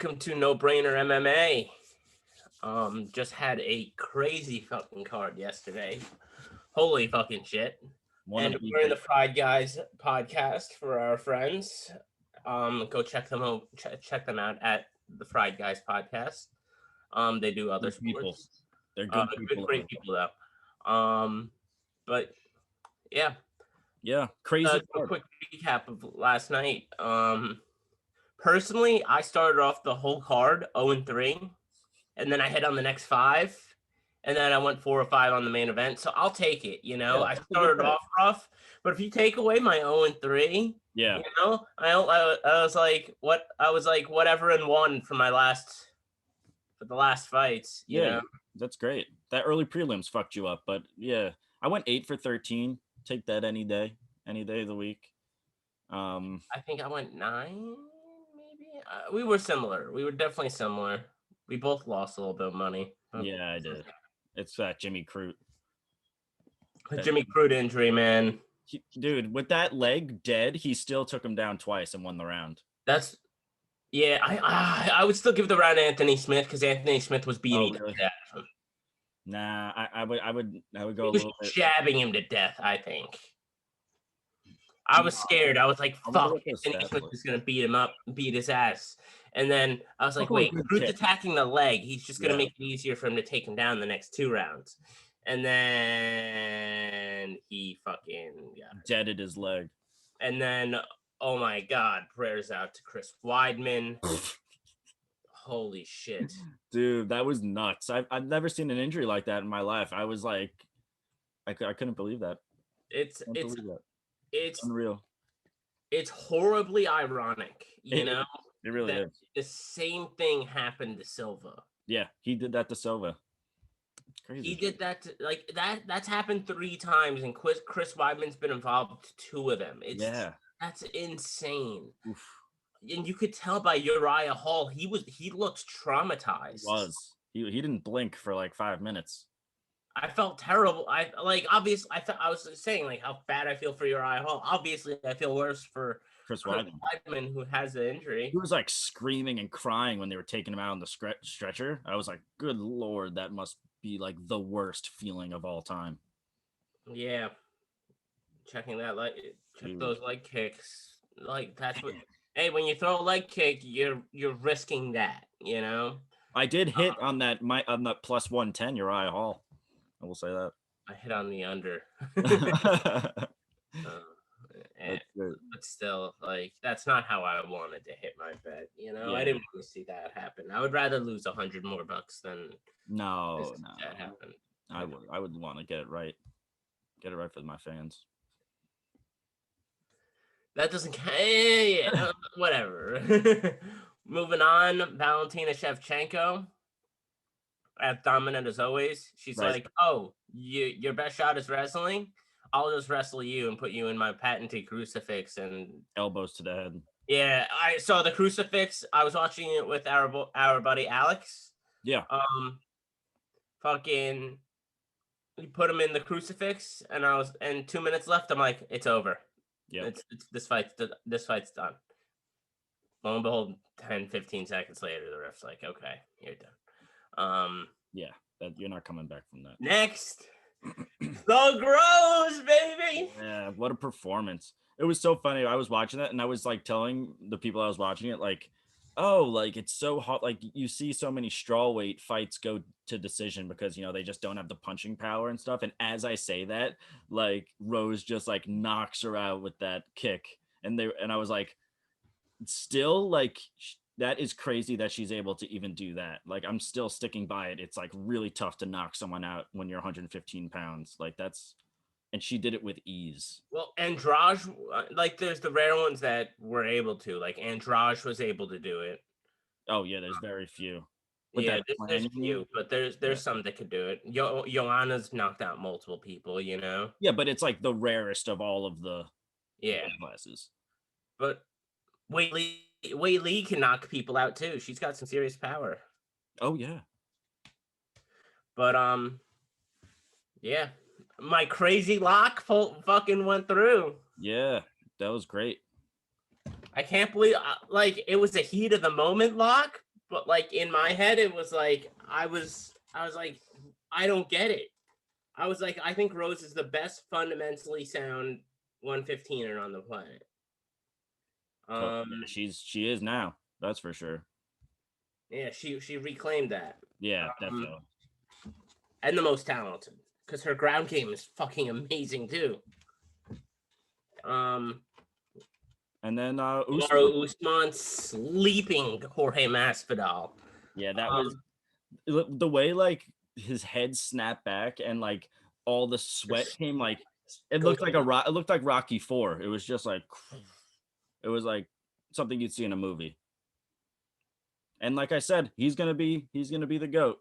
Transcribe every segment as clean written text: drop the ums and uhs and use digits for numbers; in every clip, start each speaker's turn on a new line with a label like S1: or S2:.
S1: Welcome to No Brainer MMA. Just had a crazy fucking card yesterday. Holy fucking shit. And we're in the Fried Guys podcast for our friends. Go check them out. Check them out at the Fried Guys podcast. They do other
S2: people.
S1: sports.
S2: They're good people.
S1: Great people though. But yeah,
S2: crazy.
S1: A quick recap of last night. Personally, I started off the whole card 0-3, and then I hit on the next 5, and then I went 4 or 5 on the main event. So I'll take it. You know, I started off rough, but if you take away my 0-3,
S2: yeah,
S1: you know, I was like, what? I was like, whatever and 1 for the last fights. You know?
S2: That's great. That early prelims fucked you up, but yeah, I went 8 for 13. Take that any day of the week.
S1: I think I went 9. We were similar. We were definitely similar. We both lost a little bit of money.
S2: Yeah, I did. It's that Jimmy Crute.
S1: The Jimmy Crute injury, man.
S2: Dude, with that leg dead, he still took him down twice and won the round.
S1: I would still give the round to Anthony Smith because Anthony Smith was beating him to death.
S2: Nah, I would go
S1: a little bit. Jabbing him to death, I think. I was scared. I was like, fuck, Anthony Smith is going to beat his ass. And then I was like, wait, Crute's attacking the leg. He's just going to make it easier for him to take him down the next 2 rounds. And then he fucking
S2: deaded his leg.
S1: And then, oh my God, prayers out to Chris Weidman. Holy shit.
S2: Dude, that was nuts. I've never seen an injury like that in my life. I was like, I couldn't believe that.
S1: It's
S2: unreal.
S1: It's horribly ironic, you know?
S2: It really is.
S1: The same thing happened to Silva.
S2: Yeah, he did that to Silva. Crazy.
S1: He did that to, like that. That's happened 3 times, and Chris Weidman's been involved 2 of them. That's insane. Oof. And you could tell by Uriah Hall, he looked traumatized.
S2: He didn't blink for like 5 minutes.
S1: I felt terrible. I was saying like how bad I feel for Uriah Hall. Obviously, I feel worse for
S2: Chris Weidman,
S1: who has the injury.
S2: He was like screaming and crying when they were taking him out on the stretcher. I was like, good Lord, that must be like the worst feeling of all time.
S1: Yeah. Checking that check those leg kicks. Like that's what hey, when you throw a leg kick, you're risking that, you know?
S2: I did hit on that plus 110 Uriah Hall. I will say that.
S1: I hit on the under. But still, like, that's not how I wanted to hit my bet. You know, I didn't want to see that happen. I would rather lose $100 more than that happen.
S2: I would want to get it right. Get it right for my fans.
S1: That doesn't count. Whatever. Moving on, Valentina Shevchenko. At dominant as always. She's like, oh, your best shot is wrestling? I'll just wrestle you and put you in my patented crucifix and
S2: elbows to the head.
S1: Yeah, I saw the crucifix. I was watching it with our buddy Alex.
S2: Yeah.
S1: Fucking he put him in the crucifix and 2 minutes left. I'm like, it's over.
S2: Yeah.
S1: This fight's done. Lo and behold, 10-15 seconds later, the ref's like, okay, you're done.
S2: Yeah, you're not coming back from that.
S1: Next, the Grows, baby.
S2: Yeah, what a performance! It was so funny. I was watching that, and I was like telling the people I was watching it, like, oh, like it's so hot. Like you see so many strawweight fights go to decision because they just don't have the punching power and stuff. And as I say that, like Rose just like knocks her out with that kick, and I was like, still like. That is crazy that she's able to even do that. Like, I'm still sticking by it. It's like really tough to knock someone out when you're 115 pounds. Like and she did it with ease.
S1: Well, Andrade, like there's the rare ones that were able to, like Andrade was able to do it.
S2: Oh yeah, there's very few.
S1: There's few, but there's some that could do it. Joanna's knocked out multiple people, you know?
S2: Yeah, but it's like the rarest of all of the classes.
S1: But Wei Lee can knock people out too. She's got some serious power.
S2: Oh yeah.
S1: But yeah, my crazy lock fucking went through.
S2: Yeah, that was great.
S1: I can't believe like it was a heat of the moment lock, But like in my head, it was like I was like, I don't get it. I was like, I think Rose is the best fundamentally sound 115er on the planet.
S2: She is now. That's for sure.
S1: Yeah, she reclaimed that.
S2: Yeah, definitely.
S1: And the most talented, because her ground game is fucking amazing too.
S2: And then
S1: Usman sleeping Jorge Masvidal.
S2: Yeah, that was the way like his head snapped back and like all the sweat came like it looked like it looked like Rocky IV. It was just like it was like something you'd see in a movie. And like I said, he's gonna be the GOAT,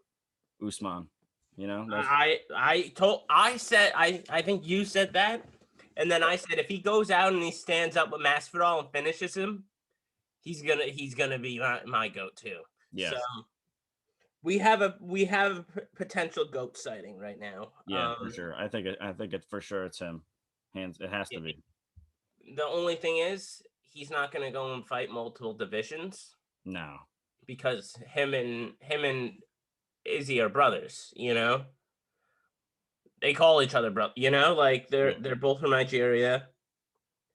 S2: Usman. You know,
S1: I think you said that, and then I said if he goes out and he stands up with Masvidal and finishes him, he's gonna be my GOAT too.
S2: Yeah.
S1: So we have a potential GOAT sighting right now.
S2: Yeah, for sure. I think it for sure it's him. It has to be.
S1: The only thing is he's not gonna go and fight multiple divisions.
S2: No.
S1: Because him and Izzy are brothers, you know. They call each other brother, you know, like they're both from Nigeria,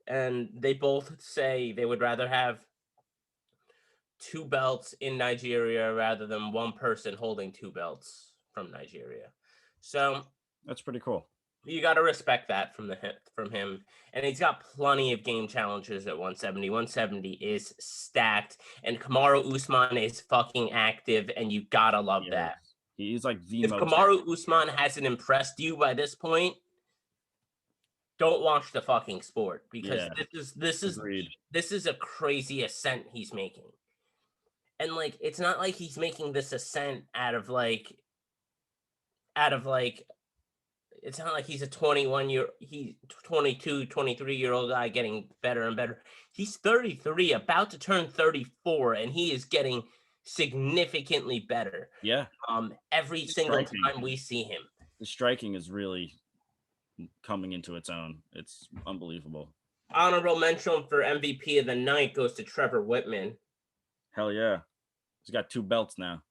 S1: and they both say they would rather have 2 belts in Nigeria rather than one person holding 2 belts from Nigeria. So
S2: that's pretty cool.
S1: You got to respect that from him, and he's got plenty of game challenges at 170. 170 is stacked, and Kamaru Usman is fucking active, and you gotta love that.
S2: He's like
S1: if Kamaru Usman hasn't impressed you by this point, don't watch the fucking sport, because this is a crazy ascent he's making, and like it's not like he's making this ascent out of like. It's not like he's a 22, 23-year-old guy getting better and better. He's 33, about to turn 34, and he is getting significantly better.
S2: Yeah.
S1: Every single time we see him.
S2: The striking is really coming into its own. It's unbelievable.
S1: Honorable mention for MVP of the night goes to Trevor Whitman.
S2: Hell yeah. He's got 2 belts now.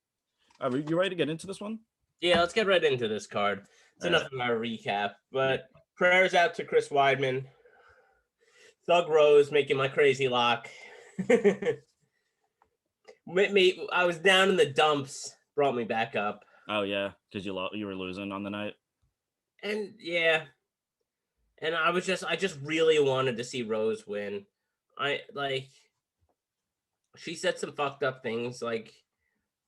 S2: Are you ready to get into this one?
S1: Yeah, let's get right into this card. It's enough of our recap, but prayers out to Chris Weidman. Thug Rose making my crazy lock. I was down in the dumps, brought me back up.
S2: Oh yeah, because you were losing on the night.
S1: And yeah, and I just really wanted to see Rose win. She said some fucked up things like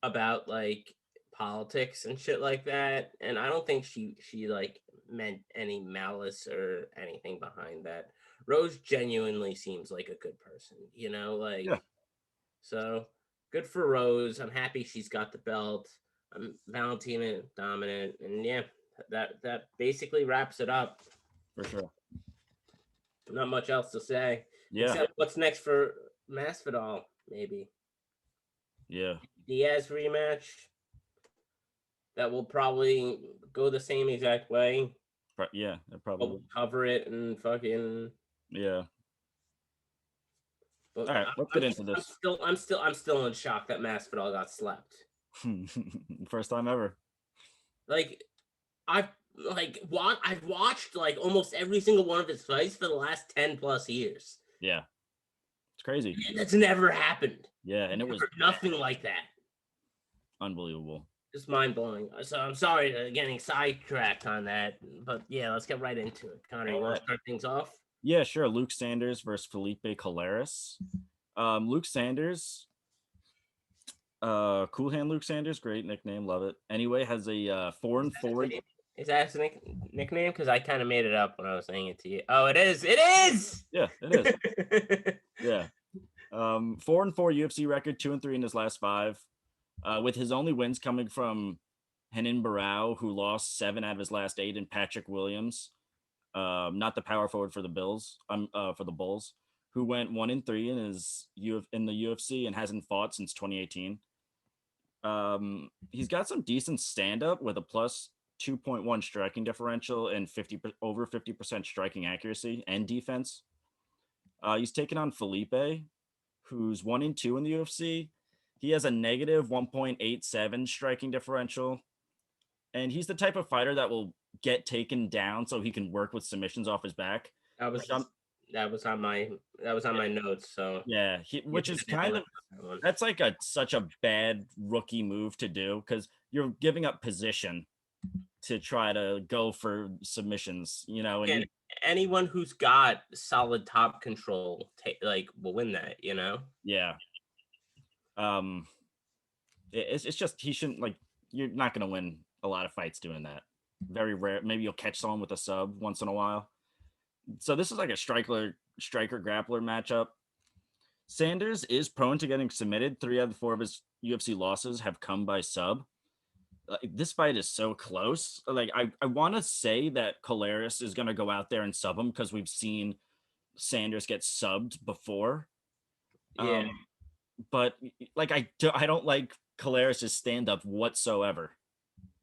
S1: about like politics and shit like that, and I don't think she like meant any malice or anything behind that. Rose genuinely seems like a good person, you know, like So good for Rose. I'm happy she's got the belt. Valentina dominant, and yeah, that basically wraps it up.
S2: For sure.
S1: Not much else to say.
S2: Yeah.
S1: Except what's next for Masvidal, maybe.
S2: Yeah.
S1: Diaz rematch. That will probably go the same exact way.
S2: Yeah, probably
S1: we'll cover it and fucking
S2: yeah.
S1: But
S2: all right, let's get into this.
S1: I'm still in shock that Masvidal got slept.
S2: First time ever.
S1: Like I've watched like almost every single one of his fights for the last 10 plus years.
S2: Yeah. It's crazy.
S1: That's never happened.
S2: Yeah, and it was
S1: nothing like that.
S2: Unbelievable.
S1: Just mind blowing. So I'm sorry for getting sidetracked on that, but yeah, let's get right into it. Connor, you want to start things off?
S2: Yeah, sure. Luke Sanders versus Felipe Colares. Luke Sanders, cool hand Luke Sanders, great nickname, love it. Anyway, has a 4-4.
S1: Is that a nickname? Because I kind of made it up when I was saying it to you. Oh, it is. It is.
S2: Yeah, it is. Yeah. 4-4 UFC record, 2-3 in his last 5. With his only wins coming from Renan Barão, who lost 7 out of his last 8, and Patrick Williams, not the power forward for the Bulls, who went 1-3 in the UFC and hasn't fought since 2018. He's got some decent stand-up with a plus 2.1 striking differential and over 50% striking accuracy and defense. He's taken on Felipe, who's 1-2 in the UFC. He has a negative 1.87 striking differential. And he's the type of fighter that will get taken down so he can work with submissions off his back.
S1: That was on my notes. So
S2: yeah, which is kind of that's like such a bad rookie move to do because you're giving up position to try to go for submissions, and
S1: anyone who's got solid top control will win that,
S2: Yeah. It's just he shouldn't you're not gonna win a lot of fights doing that. Very rare. Maybe you'll catch someone with a sub once in a while. So this is like a striker grappler matchup. Sanders is prone to getting submitted. 3 out of 4 of his UFC losses have come by sub. This fight is so close. I want to say that Collares is going to go out there and sub him because we've seen Sanders get subbed before.
S1: Yeah.
S2: But I don't like Collares' stand-up whatsoever.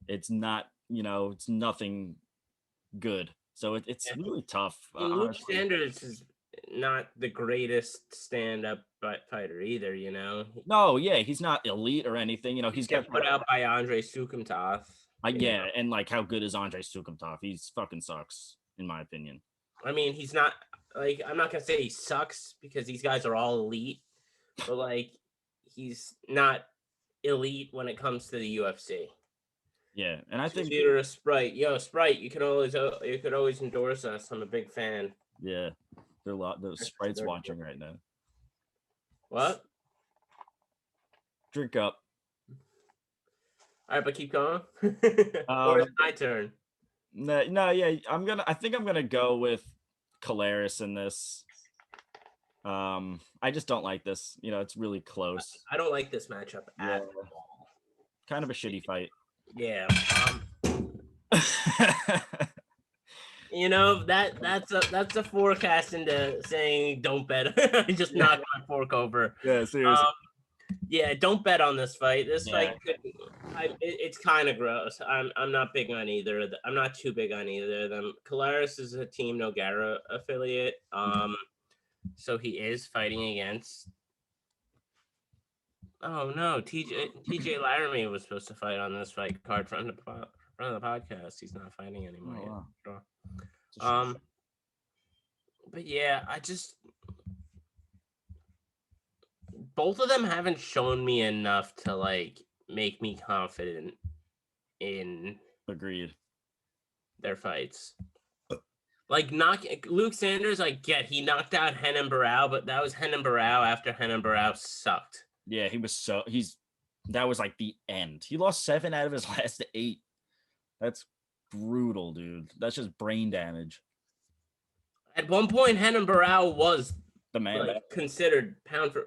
S2: It's not, it's nothing good. So it's really tough.
S1: Luke Sanders is not the greatest stand-up fighter either,
S2: No, yeah, he's not elite or anything. He's got
S1: put out by Andre Sukumtov.
S2: Yeah, and how good is Andre Sukumtov? He's fucking sucks, in my opinion.
S1: I mean, he's not I'm not gonna say he sucks because these guys are all elite, but he's not elite when it comes to the UFC.
S2: Yeah, and I think
S1: you're a Sprite. Yo, Sprite, you could always endorse us. I'm a big fan.
S2: Yeah, there are a lot those Sprites watching right now.
S1: What?
S2: Drink up.
S1: All right, but keep going. Or it's my turn.
S2: No, yeah, I think I'm gonna go with Collares in this. I just don't like this. It's really close.
S1: I don't like this matchup at all.
S2: Kind of a shitty fight.
S1: Yeah. That's a forecast into saying don't bet. Just knock my fork over.
S2: Yeah, seriously.
S1: Yeah, don't bet on this fight. This fight it's kind of gross. I'm not big on either. I'm not too big on either of them. Collares is a Team Nogueira affiliate. So he is fighting against. Oh no, TJ Laramie was supposed to fight on this fight card front of the podcast. He's not fighting anymore. Wow. But yeah, both of them haven't shown me enough to make me confident in
S2: agreed
S1: their fights. Luke Sanders, he knocked out Renan Barão, but that was Renan Barão after Renan Barão sucked.
S2: Yeah, that was the end. He lost 7 out of his last 8. That's brutal, dude. That's just brain damage.
S1: At one point, Renan Barão was
S2: the man
S1: considered pound for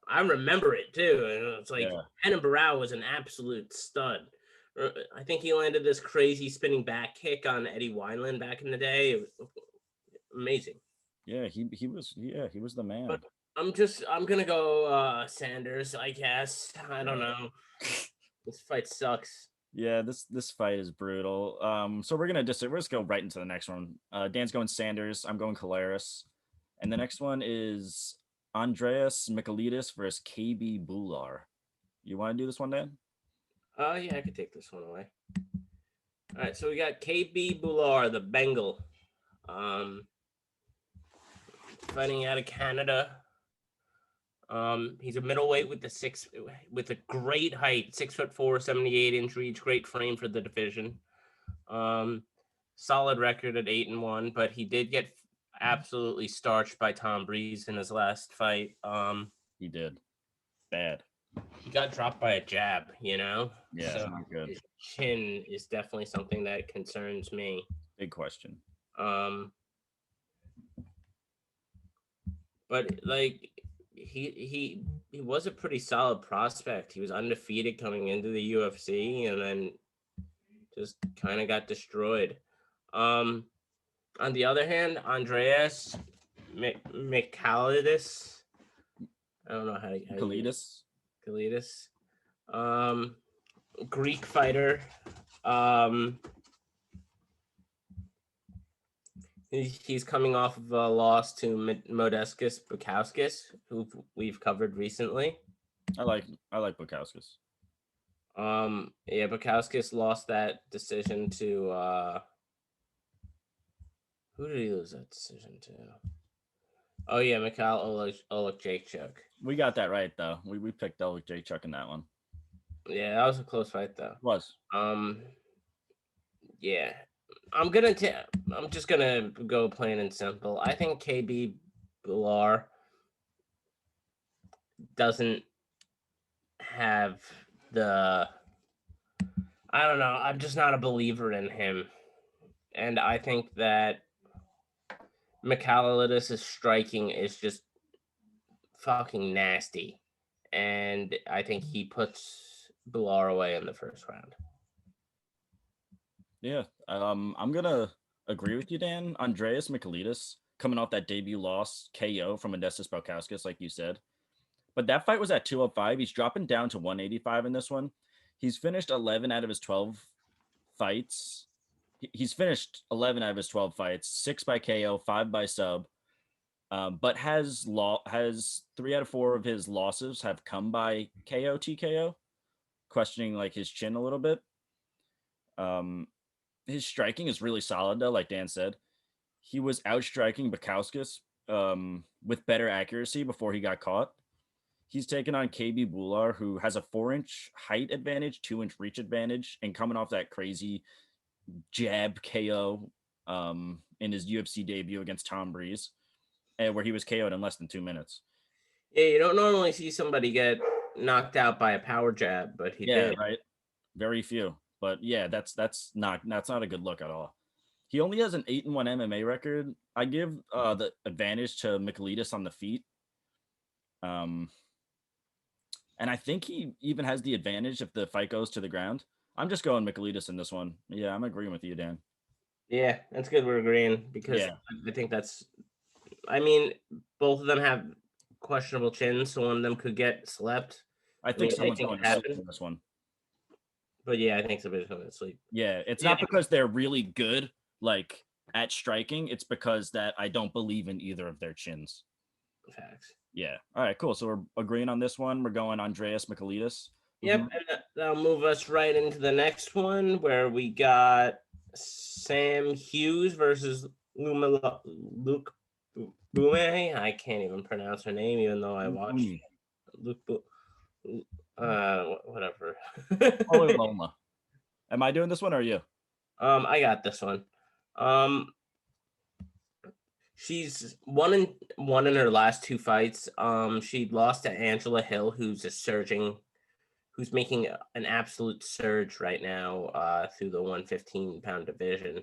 S1: I remember it too. And it's Renan Barão was an absolute stud. I think he landed this crazy spinning back kick on Eddie Wineland back in the day. It was amazing.
S2: Yeah, he was the man.
S1: But I'm gonna go Sanders, I guess. I don't know. This fight sucks.
S2: Yeah, this fight is brutal. So we're just go right into the next one. Dan's going Sanders. I'm going Collares. And the next one is Andreas Mikulidas versus KB Boular. You want to do this one, Dan?
S1: Yeah, I could take this one away. All right, so we got KB Boular, the Bengal, fighting out of Canada. He's a middleweight with a great height, 6'4", 78-inch reach, great frame for the division. Solid record at 8-1, but he did get absolutely starched by Tom Breeze in his last fight.
S2: He did. Bad.
S1: He got dropped by a jab,
S2: Yeah,
S1: so
S2: not good.
S1: His chin is definitely something that concerns me.
S2: Big question.
S1: But he was a pretty solid prospect. He was undefeated coming into the UFC and then just kind of got destroyed. On the other hand, Andreas Mikulidas, I don't know how
S2: Mikulidas.
S1: Greek fighter. He's coming off of a loss to Modestas Bukauskas, who we've covered recently.
S2: I like Prochatzka.
S1: Yeah, Bukowskis lost that decision to who did he lose that decision to? Oh yeah, Mikhail Olekjachuk.
S2: We got that right though. We picked Olekjachuk in that one.
S1: Yeah, that was a close fight though.
S2: It was.
S1: Yeah. I'm just gonna go plain and simple. I think KB Boular doesn't have the I don't know. I'm just not a believer in him. And I think that Mikulidas' striking is just fucking nasty. And I think he puts Boular away in the first round.
S2: Yeah. I'm gonna agree with you, Dan. Andreas Mikulidas coming off that debut loss KO from Modestas Prochatzka, like you said. But that fight was at 205. He's dropping down to 185 in this one. He's finished 11 out of his 12 fights. He's finished 11 out of his 12 fights, 6 by KO, 5 by sub. But has 3 out of 4 of his losses have come by KO TKO, questioning like his chin a little bit. His striking is really solid though, like Dan said. He was outstriking Bukowskis with better accuracy before he got caught. He's taken on KB Boular, who has a 4-inch height advantage, 2-inch reach advantage, and coming off that crazy jab KO in his UFC debut against Tom Breeze, where he was KO'd in less than 2 minutes.
S1: Yeah, you don't normally see somebody get knocked out by a power jab, but he did.
S2: Right. Very few. But yeah, that's not a good look at all. He only has an 8-1 MMA record. I give the advantage to Mikulidas on the feet. And I think he even has the advantage if the fight goes to the ground. I'm just going Mikulidas in this one. Yeah, I'm agreeing with you, Dan.
S1: Yeah, that's good we're agreeing because I think I mean, both of them have questionable chins, so one of them could get slept.
S2: I think someone's going to sleep in this one.
S1: But yeah, I think somebody's going to sleep.
S2: Yeah, it's not because they're really good, like, at striking. It's because that I don't believe in either of their chins.
S1: Facts.
S2: Yeah. All right, cool. So we're agreeing on this one. We're going Andreas Mikulidas.
S1: Yep, and that'll move us right into the next one where we got Sam Hughes versus Luke Boume. I can't even pronounce her name, even though I watched Luke. Whatever.
S2: Loma. Am I doing this one or are you?
S1: I got this one. She's won in her last 2 fights. She lost to Angela Hill, who's making an absolute surge right now through the 115-pound division.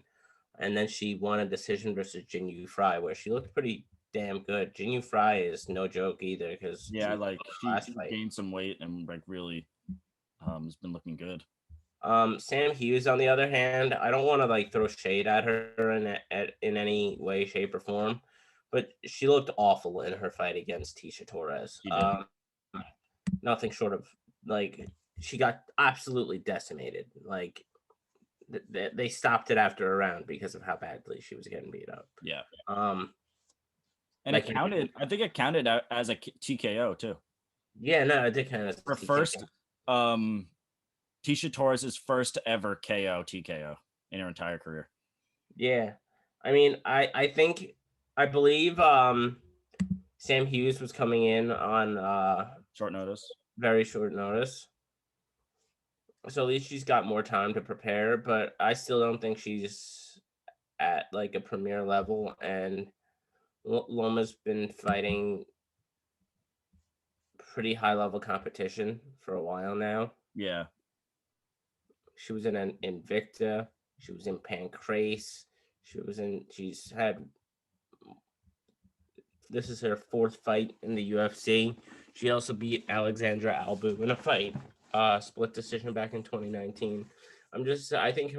S1: And then she won a decision versus Jinyu Fry, where she looked pretty damn good. Jinyu Fry is no joke either, because
S2: she gained some weight and like really has been looking good.
S1: Sam Hughes, on the other hand, I don't want to like throw shade at her in any way, shape, or form, but she looked awful in her fight against Tisha Torres. Nothing short of like she got absolutely decimated. Like they stopped it after a round because of how badly she was getting beat up.
S2: Yeah. And it counted. I think it counted out as a TKO too.
S1: Yeah, no, it did count as
S2: her first. Tisha Torres' first ever KO TKO in her entire career.
S1: Yeah, I mean, I believe Sam Hughes was coming in on
S2: short notice,
S1: very short notice. So at least she's got more time to prepare, but I still don't think she's at like a premier level. And Loma's been fighting pretty high level competition for a while now.
S2: Yeah.
S1: She was in an Invicta. She was in Pancrase. She's had, this is her 4th fight in the UFC. She also beat Alexandra Albu in a fight, split decision back in 2019. I think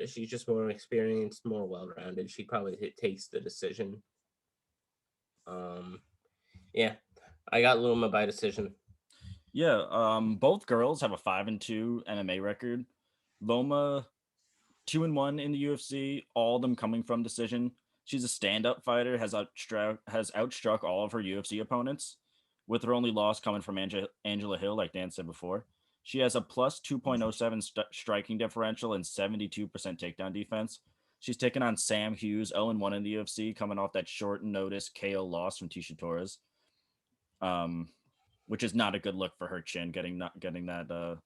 S1: she's just more experienced, more well-rounded. She probably takes the decision. Yeah, I got Loma by decision.
S2: Yeah, both girls have a 5-2 MMA record. Loma 2-1 in the UFC, all of them coming from decision. She's a stand-up fighter, has outstruck all of her UFC opponents. with her only loss coming from Angela Hill, like Dan said before. She has a plus 2.07 striking differential and 72% takedown defense. She's taken on Sam Hughes, 0-1 in the UFC, coming off that short notice KO loss from Tisha Torres, which is not a good look for her chin. Getting that.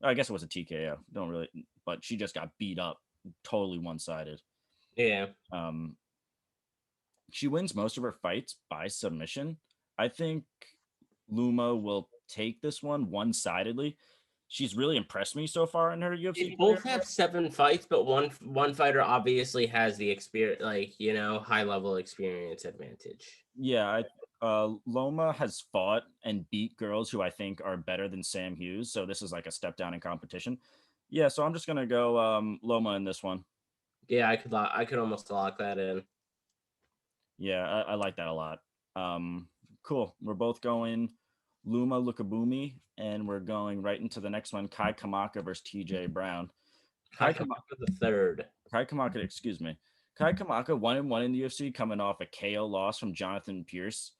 S2: I guess it was a TKO. Don't really, but she just got beat up, totally one-sided.
S1: Yeah.
S2: She wins most of her fights by submission. I think Luma will take this one one-sidedly. She's really impressed me so far in her UFC.
S1: They both have 7 fights, but one fighter obviously has the experience, high level experience advantage.
S2: Yeah, Loma has fought and beat girls who I think are better than Sam Hughes, so this is like a step down in competition. Yeah, so I'm just gonna go Loma in this one.
S1: Yeah, I could almost lock that in.
S2: Yeah, I like that a lot. Cool. We're both going Luma Lukabumi, and we're going right into the next one, Kai Kamaka versus TJ Brown.
S1: Kai Kamaka the third.
S2: Kai Kamaka, excuse me. Kai Kamaka 1-1 in the UFC, coming off a KO loss from Jonathan Pierce.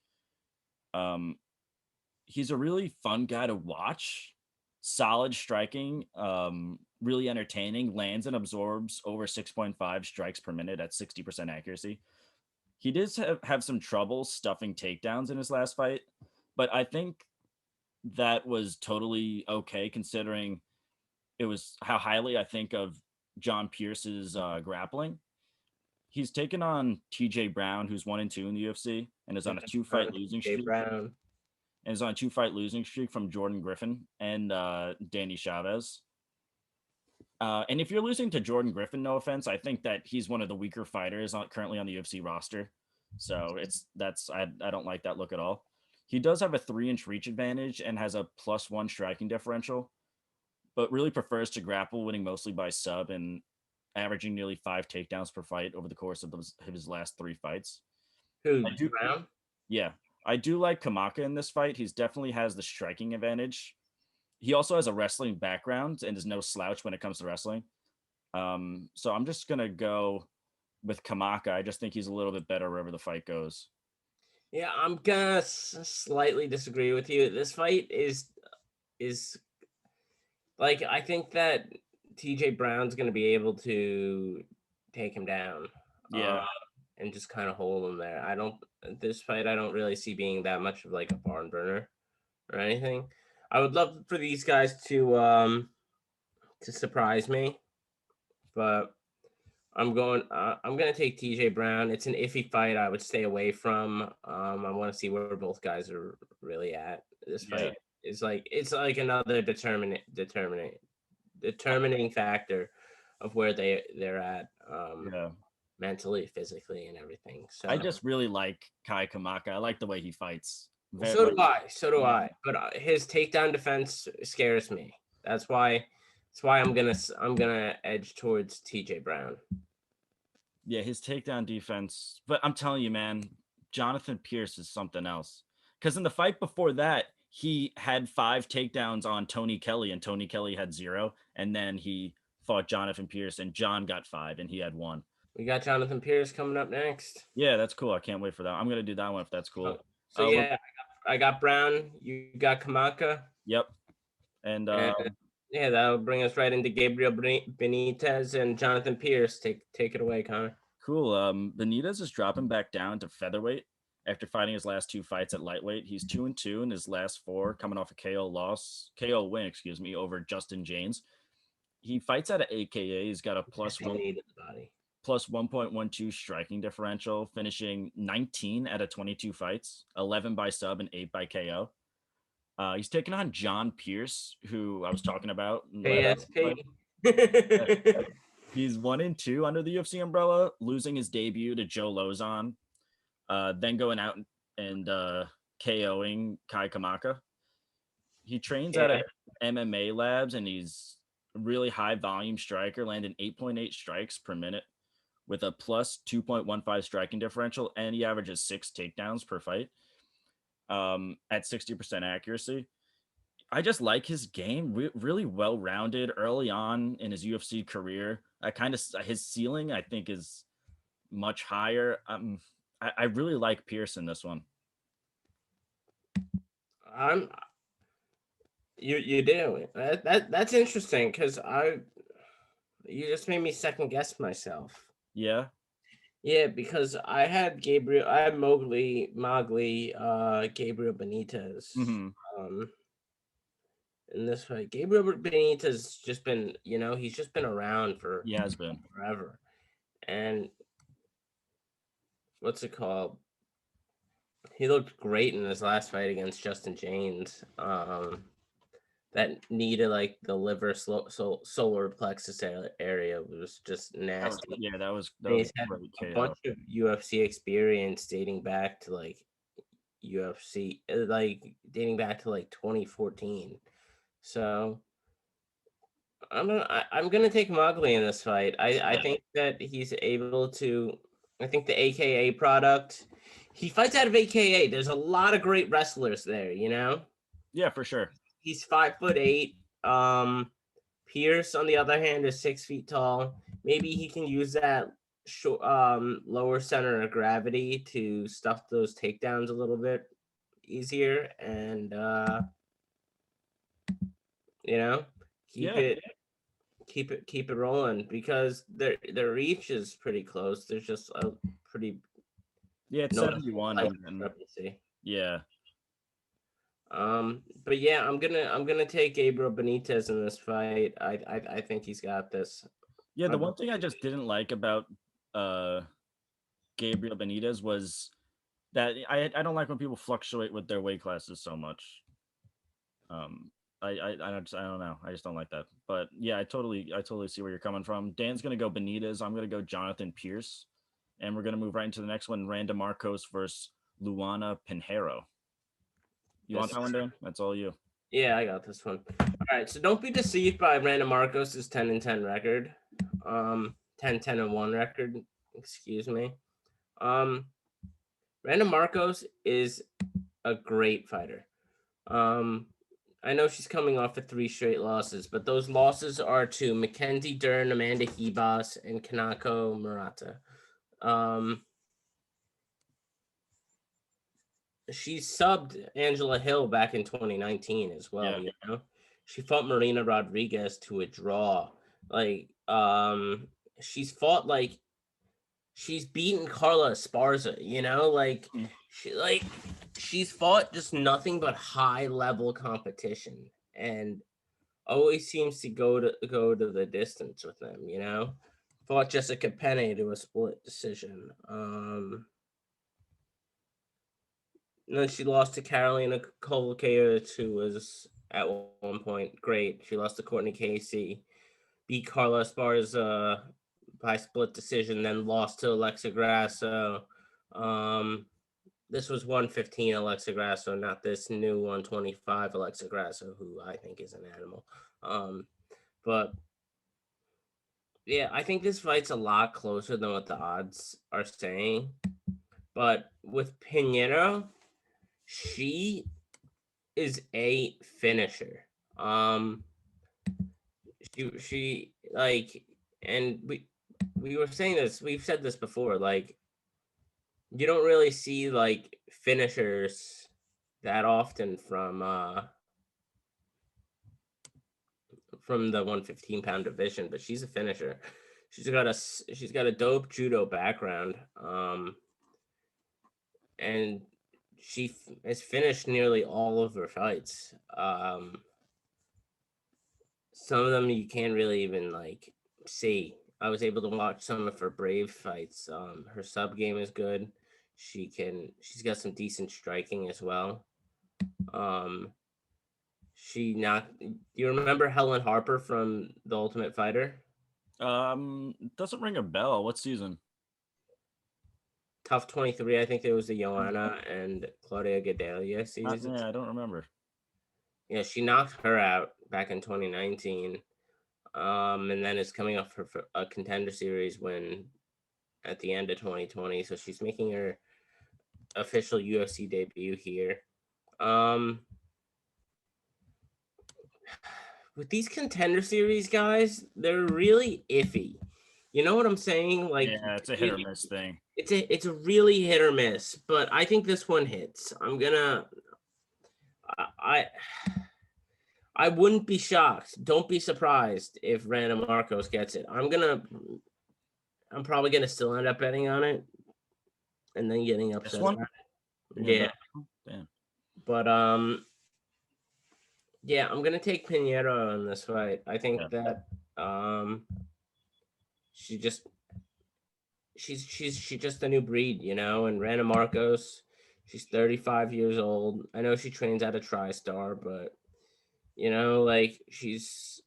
S2: He's a really fun guy to watch. Solid striking, really entertaining, lands and absorbs over 6.5 strikes per minute at 60% accuracy. He did have some trouble stuffing takedowns in his last fight, but I think that was totally okay considering it was how highly I think of John Pierce's grappling. He's taken on TJ Brown, who's 1-2 in the UFC, and is on a 2-fight losing streak.
S1: Brown.
S2: And is on a 2-fight losing streak from Jordan Griffin and Danny Chavez. And if you're losing to Jordan Griffin, no offense, I think that he's one of the weaker fighters currently on the UFC roster. So I don't like that look at all. He does have a 3-inch reach advantage and has a +1 striking differential, but really prefers to grapple, winning mostly by sub and averaging nearly 5 takedowns per fight over the course of his last 3 fights.
S1: Who, Brown?
S2: Yeah. I do like Kamaka in this fight. He's definitely has the striking advantage. He also has a wrestling background and is no slouch when it comes to wrestling. So I'm just going to go with Kamaka. I just think he's a little bit better wherever the fight goes.
S1: Yeah, I'm going to slightly disagree with you. This fight is like, I think that TJ Brown's going to be able to take him down.
S2: Yeah.
S1: And just kind of hold him there. This fight, I don't really see being that much of like a barn burner or anything. I would love for these guys to surprise me, but I'm going to take TJ Brown. It's an iffy fight. I would stay away from. I want to see where both guys are really at. This fight is it's like another determining factor of where they're at. Mentally, physically, and everything. So
S2: I just really like Kai Kamaka. I like the way he fights.
S1: So do I. But his takedown defense scares me. That's why I'm gonna edge towards TJ Brown.
S2: Yeah, his takedown defense. But I'm telling you, man, Jonathan Pierce is something else. Because in the fight before that, he had 5 takedowns on Tony Kelly, and Tony Kelly had 0. And then he fought Jonathan Pierce, and John got 5, and he had 1.
S1: We got Jonathan Pierce coming up next.
S2: Yeah, that's cool. I can't wait for that. I'm gonna do that one if that's cool.
S1: So yeah, I got Brown. You got Kamaka.
S2: Yep. And
S1: yeah, that'll bring us right into Gabriel Benitez and Jonathan Pierce. Take it away, Connor.
S2: Cool. Benitez is dropping back down to featherweight after fighting his last 2 fights at lightweight. He's 2-2 in his last 4, coming off a KO win, over Justin James. He fights out of AKA. He's got a +1.12 striking differential, finishing 19 out of 22 fights, 11 by sub and 8 by KO. He's taking on John Pierce, who I was talking about.
S1: ASP.
S2: He's 1-2 under the UFC umbrella, losing his debut to Joe Lozon, then going out and KOing Kai Kamaka. He trains at MMA Labs, and he's a really high volume striker, landing 8.8 strikes per minute with a +2.15 striking differential, and he averages 6 takedowns per fight at 60% accuracy. I just like his game, really well-rounded early on in his UFC career. His ceiling, I think, is much higher. I really like Pierce in this one.
S1: I'm you do that's interesting because you just made me second guess myself.
S2: Yeah.
S1: Yeah, because I had Mowgli, Gabriel Benitez. In this fight, Gabriel Benitez just been, he's just been around for
S2: He has been
S1: forever. And what's it called? He looked great in his last fight against Justin James. That needed like the liver solar plexus area was just nasty.
S2: That was
S1: he's had a bunch of UFC experience dating back to like UFC, dating back to like 2014. So I'm gonna take Mowgli in this fight. I think that he's able to. I think the AKA product. He fights out of AKA. There's a lot of great wrestlers there,
S2: Yeah, for sure.
S1: He's 5'8". Pierce, on the other hand, is 6 feet tall. Maybe he can use that lower center of gravity to stuff those takedowns a little bit easier, and keep it rolling, because their reach is pretty close. There's just a pretty
S2: it's 71. Yeah.
S1: But yeah, I'm gonna take Gabriel Benitez in this fight. I think he's got this.
S2: Yeah, the one thing I just didn't like about Gabriel Benitez was that I don't like when people fluctuate with their weight classes so much. I don't know. I just don't like that. But yeah, I totally see where you're coming from. Dan's gonna go Benitez. I'm gonna go Jonathan Pierce, and we're gonna move right into the next one: Randa Marcos versus Luana Pinero. You want that one, Dan? That's all you.
S1: Yeah, I got this one. All right, so don't be deceived by Randa Marcos' 10-10 record. 10-10-1 record. Excuse me. Randa Marcos is a great fighter. I know she's coming off of 3 straight losses, but those losses are to Mackenzie Dern, Amanda Hebos, and Kanako Murata. She subbed Angela Hill back in 2019 as well.
S2: Yeah.
S1: She fought Marina Rodriguez to a draw. She's fought she's beaten Carla Esparza. She's fought just nothing but high level competition, and always seems to go to the distance with them. Fought Jessica Penne to a split decision. And then she lost to Carolina Kolokaevich, who was at one point great. She lost to Courtney Casey, beat Carla Esparza by split decision, then lost to Alexa Grasso. This was 115 Alexa Grasso, not this new 125 Alexa Grasso, who I think is an animal. But yeah, I think this fight's a lot closer than what the odds are saying. But with Pinero, she is a finisher. She and we were saying this, we've said this before, you don't really see finishers that often from the 115-pound division, but she's a finisher. She's got a dope judo background, and she has finished nearly all of her fights. Some of them you can't really even see. I was able to watch some of her Brave fights. Her sub game is good. She's got some decent striking as well. You remember Helen Harper from The Ultimate Fighter?
S2: Doesn't ring a bell. What season?
S1: Tough 23. I think there was the Joanna and Claudia Gadelia season.
S2: I don't remember.
S1: Yeah, she knocked her out back in 2019. And then is coming off for a Contender Series win at the end of 2020. So she's making her official UFC debut here. With these Contender Series guys, they're really iffy. You know what I'm saying?
S2: Yeah, it's a hit or miss thing.
S1: It's a really hit or miss, but I think this one hits. I wouldn't be shocked. Don't be surprised if Randa Marcos gets it. I'm probably gonna still end up betting on it, and then getting upset about it. Yeah.
S2: Damn.
S1: But yeah, I'm gonna take Pinero in this fight. I think that she's just a new breed, and Randa Marcos, she's 35 years old. I know she trains at a TriStar, but like she's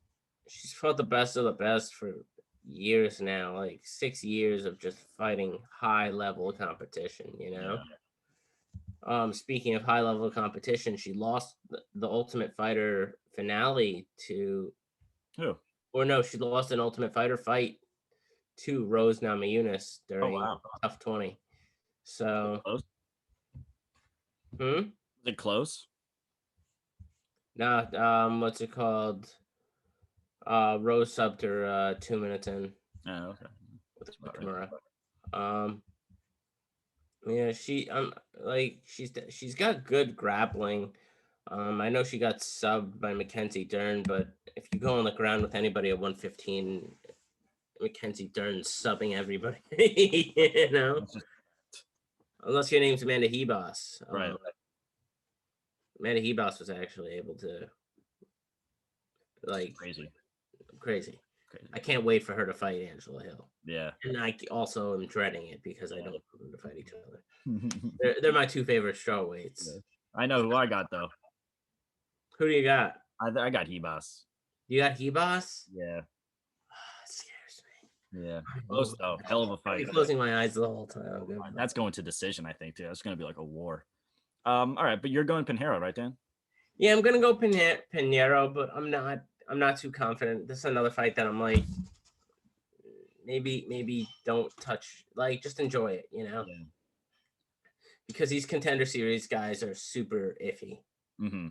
S1: fought the best of the best for years now, like 6 years of just fighting high level competition, Speaking of high level competition, she lost the Ultimate Fighter finale to
S2: who?
S1: Or no, she lost an Ultimate Fighter fight to Rose Namajunas during Tough 20. So,
S2: was it close?
S1: No, what's it called? Rose subbed her 2 minutes in.
S2: Oh, okay.
S1: With Kimura. Yeah, she's got good grappling. I know she got subbed by Mackenzie Dern, but if you go on the ground with anybody at 115, Mackenzie Dern's subbing everybody, Unless your name's Amanda Hebos.
S2: Right.
S1: Amanda Hebos was actually able to, crazy. I can't wait for her to fight Angela Hill.
S2: Yeah.
S1: And I also am dreading it because I don't want them to fight each other. They're my two favorite strawweights.
S2: Yeah. I know who I got, though.
S1: Who do you got?
S2: I got Hebos.
S1: You got Hebos?
S2: Yeah.
S1: It scares me.
S2: Yeah. Close, though. Hell of a fight.
S1: I'm closing my eyes the whole time.
S2: That's going to decision, I think, too. That's going to be like a war. All right, but you're going Pinero, right, Dan?
S1: Yeah, I'm gonna go Pinero, but I'm not too confident. This is another fight that I'm like, maybe don't touch. Like, just enjoy it, Yeah. Because these Contender Series guys are super iffy.
S2: Mm-hmm.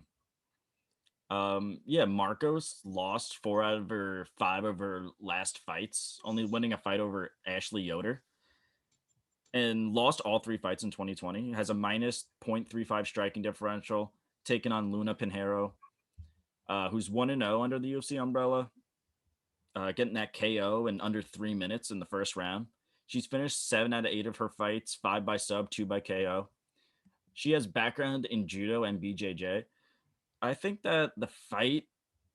S2: Yeah, Marcos lost 4 out of her 5 of her last fights, only winning a fight over Ashley Yoder. And lost all 3 fights in 2020. Has a minus 0.35 striking differential, taking on Luna Pinheiro, who's 1-0 under the UFC umbrella, getting that KO in under 3 minutes in the first round. She's finished 7 out of 8 of her fights, 5 by sub, 2 by KO. She has background in judo and BJJ. I think that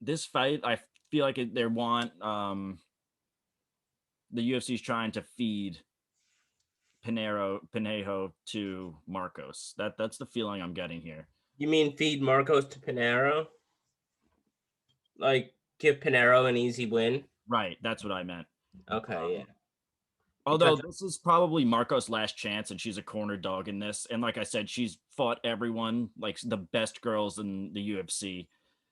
S2: this fight, I feel like they want the UFC's trying to feed Pinheiro to Marcos. That's the feeling I'm getting here.
S1: You mean feed Marcos to Pinheiro? Like give Pinheiro an easy win?
S2: Right, that's what I meant.
S1: Okay, yeah.
S2: Although this is probably Marcos' last chance, and she's a corner dog in this. And like I said, she's fought everyone, like the best girls in the UFC.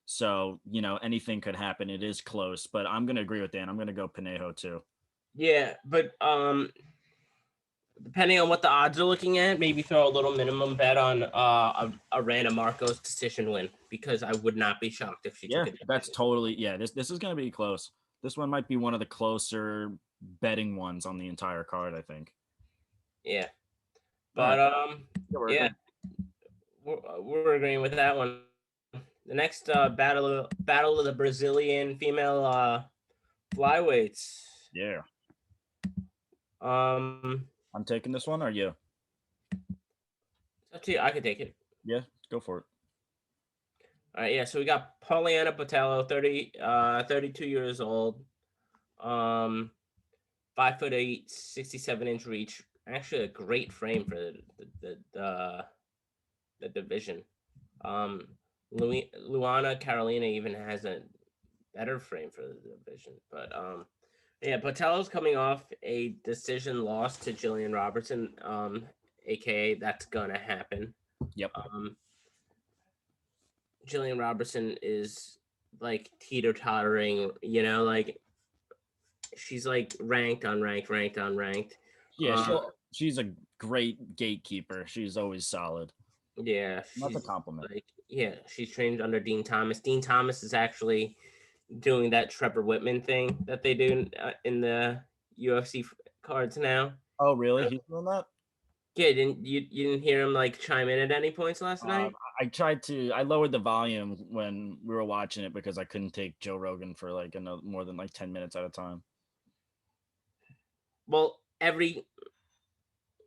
S2: So, anything could happen. It is close, but I'm going to agree with Dan. I'm going to go Pinheiro too.
S1: Yeah, but depending on what the odds are looking at, maybe throw a little minimum bet on a Randa Marcos decision win, because I would not be shocked if she took it.
S2: That's totally, this is going to be close. This one might be one of the closer betting ones on the entire card, I think.
S1: Yeah. But we're agreeing with that one. The next battle of the Brazilian female flyweights.
S2: Yeah. I'm taking this one, or you?
S1: It's up to you. I could take it.
S2: Yeah, go for it.
S1: All right, yeah. So we got Pollyanna Patello, 32 years old, 5'8", 67-inch reach. Actually, a great frame for the division. Luana Carolina even has a better frame for the division, but yeah, Patello's coming off a decision loss to Jillian Robertson, aka that's gonna happen.
S2: Yep.
S1: Jillian Robertson is like teeter-tottering, like she's like ranked on ranked.
S2: Yeah, she's a great gatekeeper. She's always solid.
S1: Yeah,
S2: that's a compliment.
S1: She's trained under Dean Thomas. Dean Thomas is actually doing that Trevor Whitman thing that they do in the UFC cards now.
S2: Oh, really? He's doing that?
S1: Yeah, you didn't hear him like chime in at any points last night?
S2: I lowered the volume when we were watching it because I couldn't take Joe Rogan for like more than like 10 minutes at a time.
S1: Well, every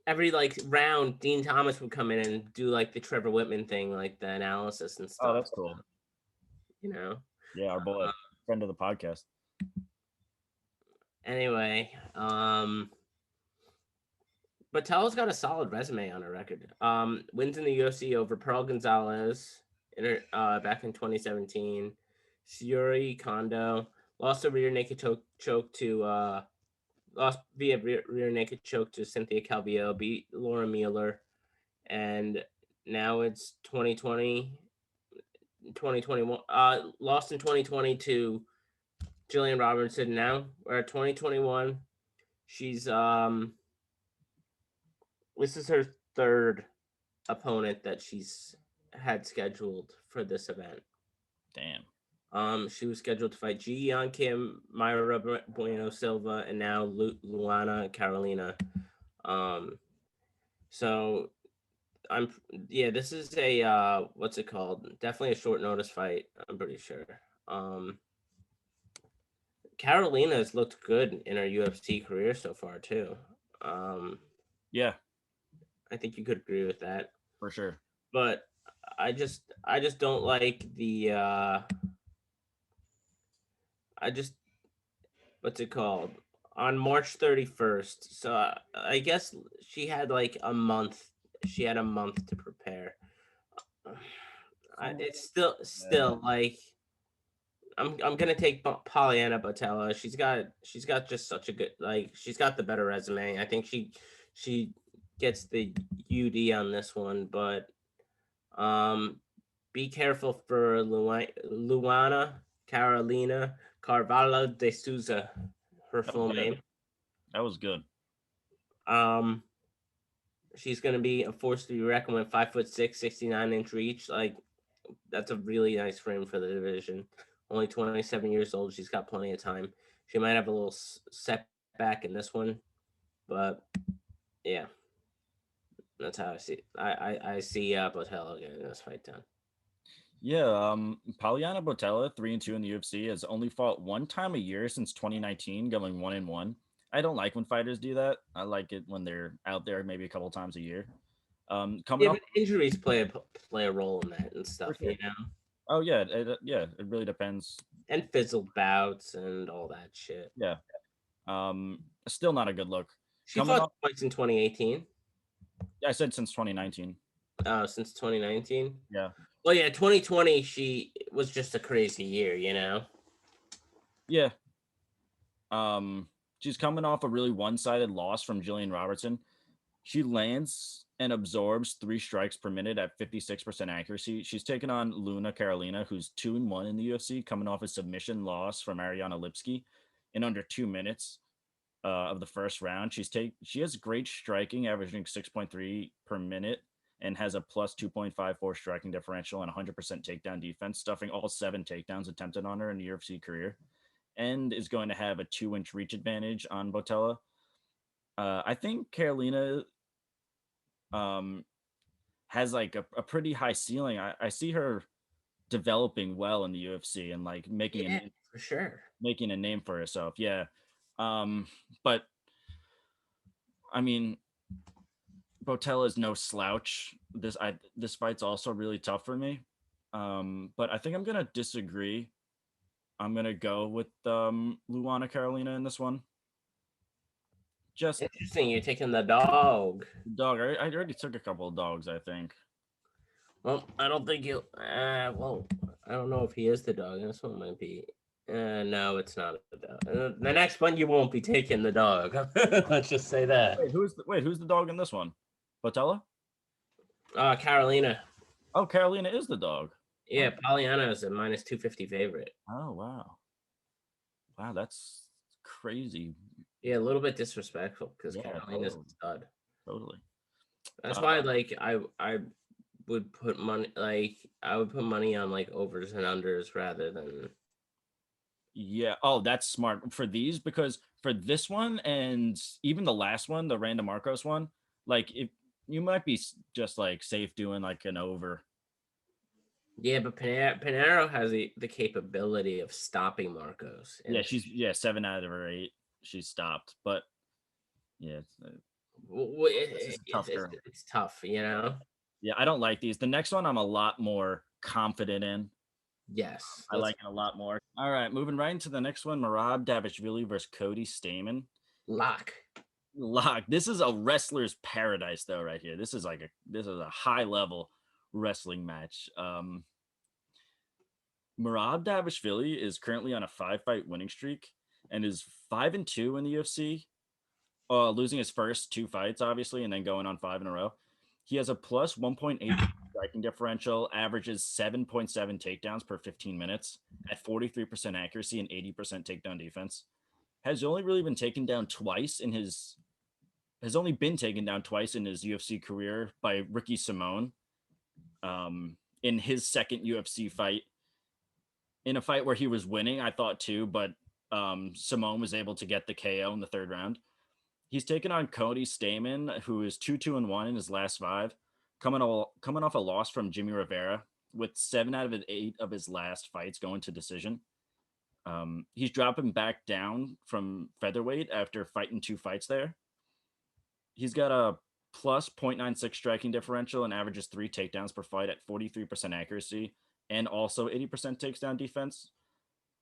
S1: like round, Dean Thomas would come in and do like the Trevor Whitman thing, like the analysis and stuff.
S2: Oh, that's cool.
S1: You know?
S2: Yeah, our boy, friend of the podcast.
S1: Anyway, Patello's got a solid resume on her record. Wins in the UFC over Pearl Gonzalez back in 2017. Suri Kondo lost a rear naked choke to lost via rear naked choke to Cynthia Calvillo, beat Laura Mueller, and now it's 2021. Lost in 2020 to Jillian Robertson. Now we're at 2021. She's this is her third opponent that she's had scheduled for this event.
S2: Damn.
S1: She was scheduled to fight Ji Yeon Kim, Myra Bueno Silva, and now Luana Carolina. So this is a what's it called? Definitely a short notice fight, I'm pretty sure. Carolina has looked good in her UFC career so far too.
S2: Yeah,
S1: I think you could agree with that.
S2: For sure.
S1: But I just don't like the what's it called? On March 31st. So I guess she had like a month. She had a month to prepare. It's still like I'm gonna take Pollyanna Patello. She's got just such a good, like, she's got the better resume. I think she gets the UD on this one, but be careful for Luana Carolina Carvalho de Souza, her full name.
S2: That was good.
S1: She's gonna be a force to be reckoned with. 5'6", 69-inch reach. Like, that's a really nice frame for the division. Only 27 years old. She's got plenty of time. She might have a little setback in this one, but yeah, that's how I see it. I see Patello getting this fight done.
S2: Yeah, Pollyanna Patello, 3-2 in the UFC, has only fought one time a year since 2019, going 1-1. I don't like when fighters do that. I like it when they're out there maybe a couple times a year.
S1: But injuries play a role in that and stuff, sure. You know.
S2: Oh yeah, it really depends.
S1: And fizzled bouts and all that shit.
S2: Yeah. Still not a good look.
S1: She fought twice in 2018.
S2: Yeah, I said since 2019.
S1: Since 2019.
S2: Yeah.
S1: Well, yeah, 2020 she was just a crazy year, you know.
S2: Yeah. She's coming off a really one-sided loss from Jillian Robertson. She lands and absorbs 3 strikes per minute at 56% accuracy. She's taken on Luna Carolina, who's 2-1 in the UFC, coming off a submission loss from Ariana Lipsky in under 2 minutes of the first round. She has great striking, averaging 6.3 per minute, and has a plus 2.54 striking differential and 100% takedown defense, stuffing all 7 takedowns attempted on her in the UFC career, and is going to have a 2-inch reach advantage on Patello. I think Carolina has like a pretty high ceiling. I see her developing well in the UFC and like making a name for herself. Yeah. But I mean, Patello is no slouch. This fight's also really tough for me. But I think I'm gonna disagree. I'm gonna go with Luana Carolina in this one. Just
S1: interesting. You're taking the dog.
S2: Dog. I already took a couple of dogs, I think.
S1: Well, I don't think you. Well, I don't know if he is the dog. This one might be. No, it's not the dog. The next one you won't be taking the dog. Let's just say that.
S2: Who's the dog in this one? Patello?
S1: Carolina.
S2: Oh, Carolina is the dog.
S1: Yeah, Pollyanna is a minus 250 favorite.
S2: Oh wow. Wow, that's crazy.
S1: Yeah, a little bit disrespectful because Carolina's a stud.
S2: Totally.
S1: That's why, like, I would put money, like, I would put money on like overs and unders rather than.
S2: Yeah. Oh, that's smart for these, because for this one and even the last one, the Randa Marcos one, like you might be just like safe doing like an over.
S1: Yeah, but Pinero has the capability of stopping Marcos.
S2: Yeah, she's 7 out of her 8. She's stopped, but yeah,
S1: it's tough, you know.
S2: Yeah, I don't like these. The next one I'm a lot more confident in.
S1: Yes,
S2: I like it a lot more. All right, moving right into the next one: Merab Dvalishvili versus Cody Stamann.
S1: Lock.
S2: This is a wrestler's paradise, though. Right here, this is a high level wrestling match. Merab Dvalishvili is currently on a 5-fight winning streak and is 5-2 in the UFC, losing his first 2 fights, obviously, and then going on 5 in a row. He has a plus 1.8 striking differential, averages 7.7 takedowns per 15 minutes at 43% accuracy and 80% takedown defense. Has only been taken down twice in his UFC career by Ricky Simone. In his second UFC fight, in a fight where he was winning, I thought too, but Simone was able to get the KO in the 3rd round. He's taken on Cody Stamann, who is 2-1 in his last 5, coming off a loss from Jimmy Rivera, with 7 out of 8 of his last fights going to decision. He's dropping back down from featherweight after fighting 2 fights there. He's got a plus 0.96 striking differential and averages 3 takedowns per fight at 43% accuracy and also 80% takedown defense.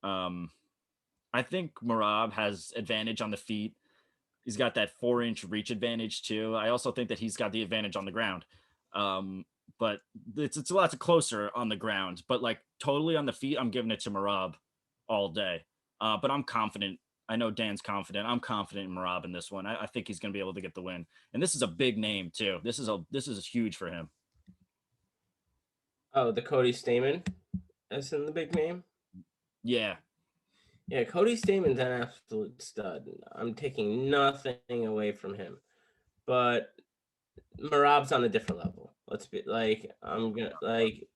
S2: I think Merab has advantage on the feet. He's got that 4-inch reach advantage too. I also think that he's got the advantage on the ground. But it's a lot closer on the ground. But like totally on the feet, I'm giving it to Merab all day. But I'm confident. I know Dan's confident. I'm confident in Merab in this one. I think he's going to be able to get the win. And this is a big name too. This is huge for him.
S1: Oh, the Cody Stamann, that's in the big name.
S2: Yeah.
S1: Yeah, Cody Stamann's an absolute stud. I'm taking nothing away from him, but Merab's on a different level. Let's be like, I'm gonna like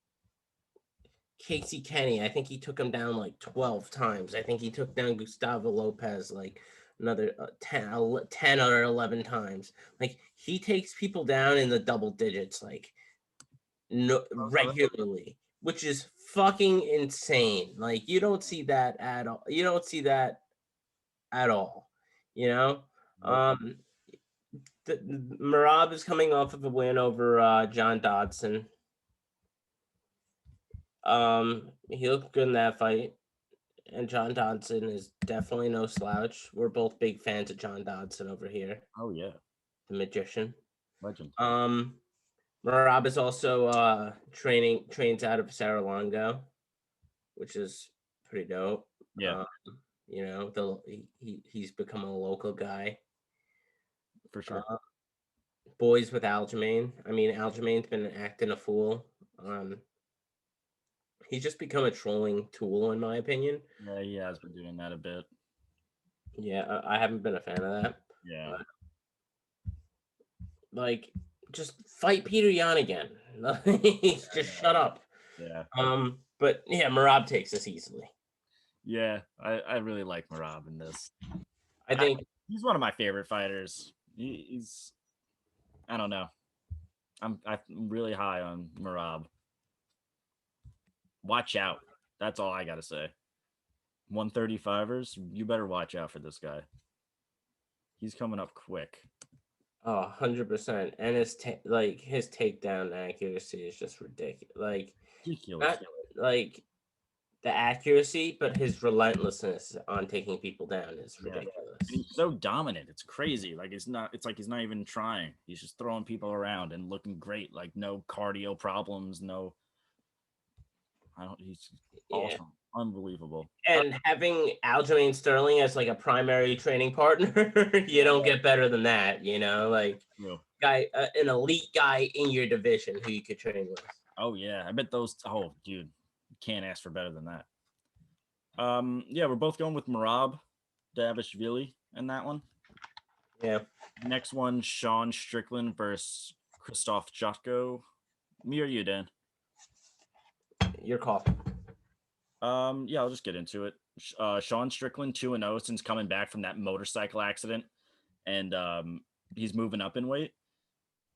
S1: Casey Kenny. I think he took him down like 12 times. I think he took down Gustavo Lopez like another 10 or 11 times. Like he takes people down in the double digits, like regularly, which is fucking insane. Like you don't see that at all. You don't see that at all. You know, Merab is coming off of a win over John Dodson. He looked good in that fight, and John Dodson is definitely no slouch. We're both big fans of John Dodson over here.
S2: Oh yeah,
S1: the magician,
S2: legend.
S1: Merab is also trains out of Saralongo, which is pretty dope.
S2: Yeah.
S1: You know, he's become a local guy.
S2: For sure.
S1: Boys with Aljamain. I mean, Aljamain's been acting a fool. He's just become a trolling tool, in my opinion.
S2: Yeah, he has been doing that a bit.
S1: Yeah, I haven't been a fan of that.
S2: Yeah.
S1: Like, just fight Peter Yan again. Just shut up.
S2: Yeah.
S1: But yeah, Merab takes this easily.
S2: Yeah, I really like Merab in this.
S1: I think
S2: he's one of my favorite fighters. He's I don't know. I'm really high on Merab. Watch out. That's all I gotta say. 135ers, you better watch out for this guy. He's coming up quick.
S1: Oh, 100%. And his takedown accuracy is just ridiculous. Like
S2: ridiculous.
S1: Not like the accuracy, but his relentlessness on taking people down is ridiculous.
S2: And he's so dominant. It's crazy. Like it's like he's not even trying. He's just throwing people around and looking great. Like no cardio problems, he's awesome. Unbelievable.
S1: And having Aljamain Sterling as like a primary training partner, you don't get better than that, you know, like guy, an elite guy in your division who you could train with.
S2: Oh yeah, I bet those. Oh dude, can't ask for better than that. Yeah, we're both going with Merab Dvalishvili in that one.
S1: Yeah.
S2: Next one, Sean Strickland versus Christophe Jotko. Me or you, Dan?
S1: Your call.
S2: Yeah, I'll just get into it. Sean Strickland 2-0 since coming back from that motorcycle accident, and he's moving up in weight.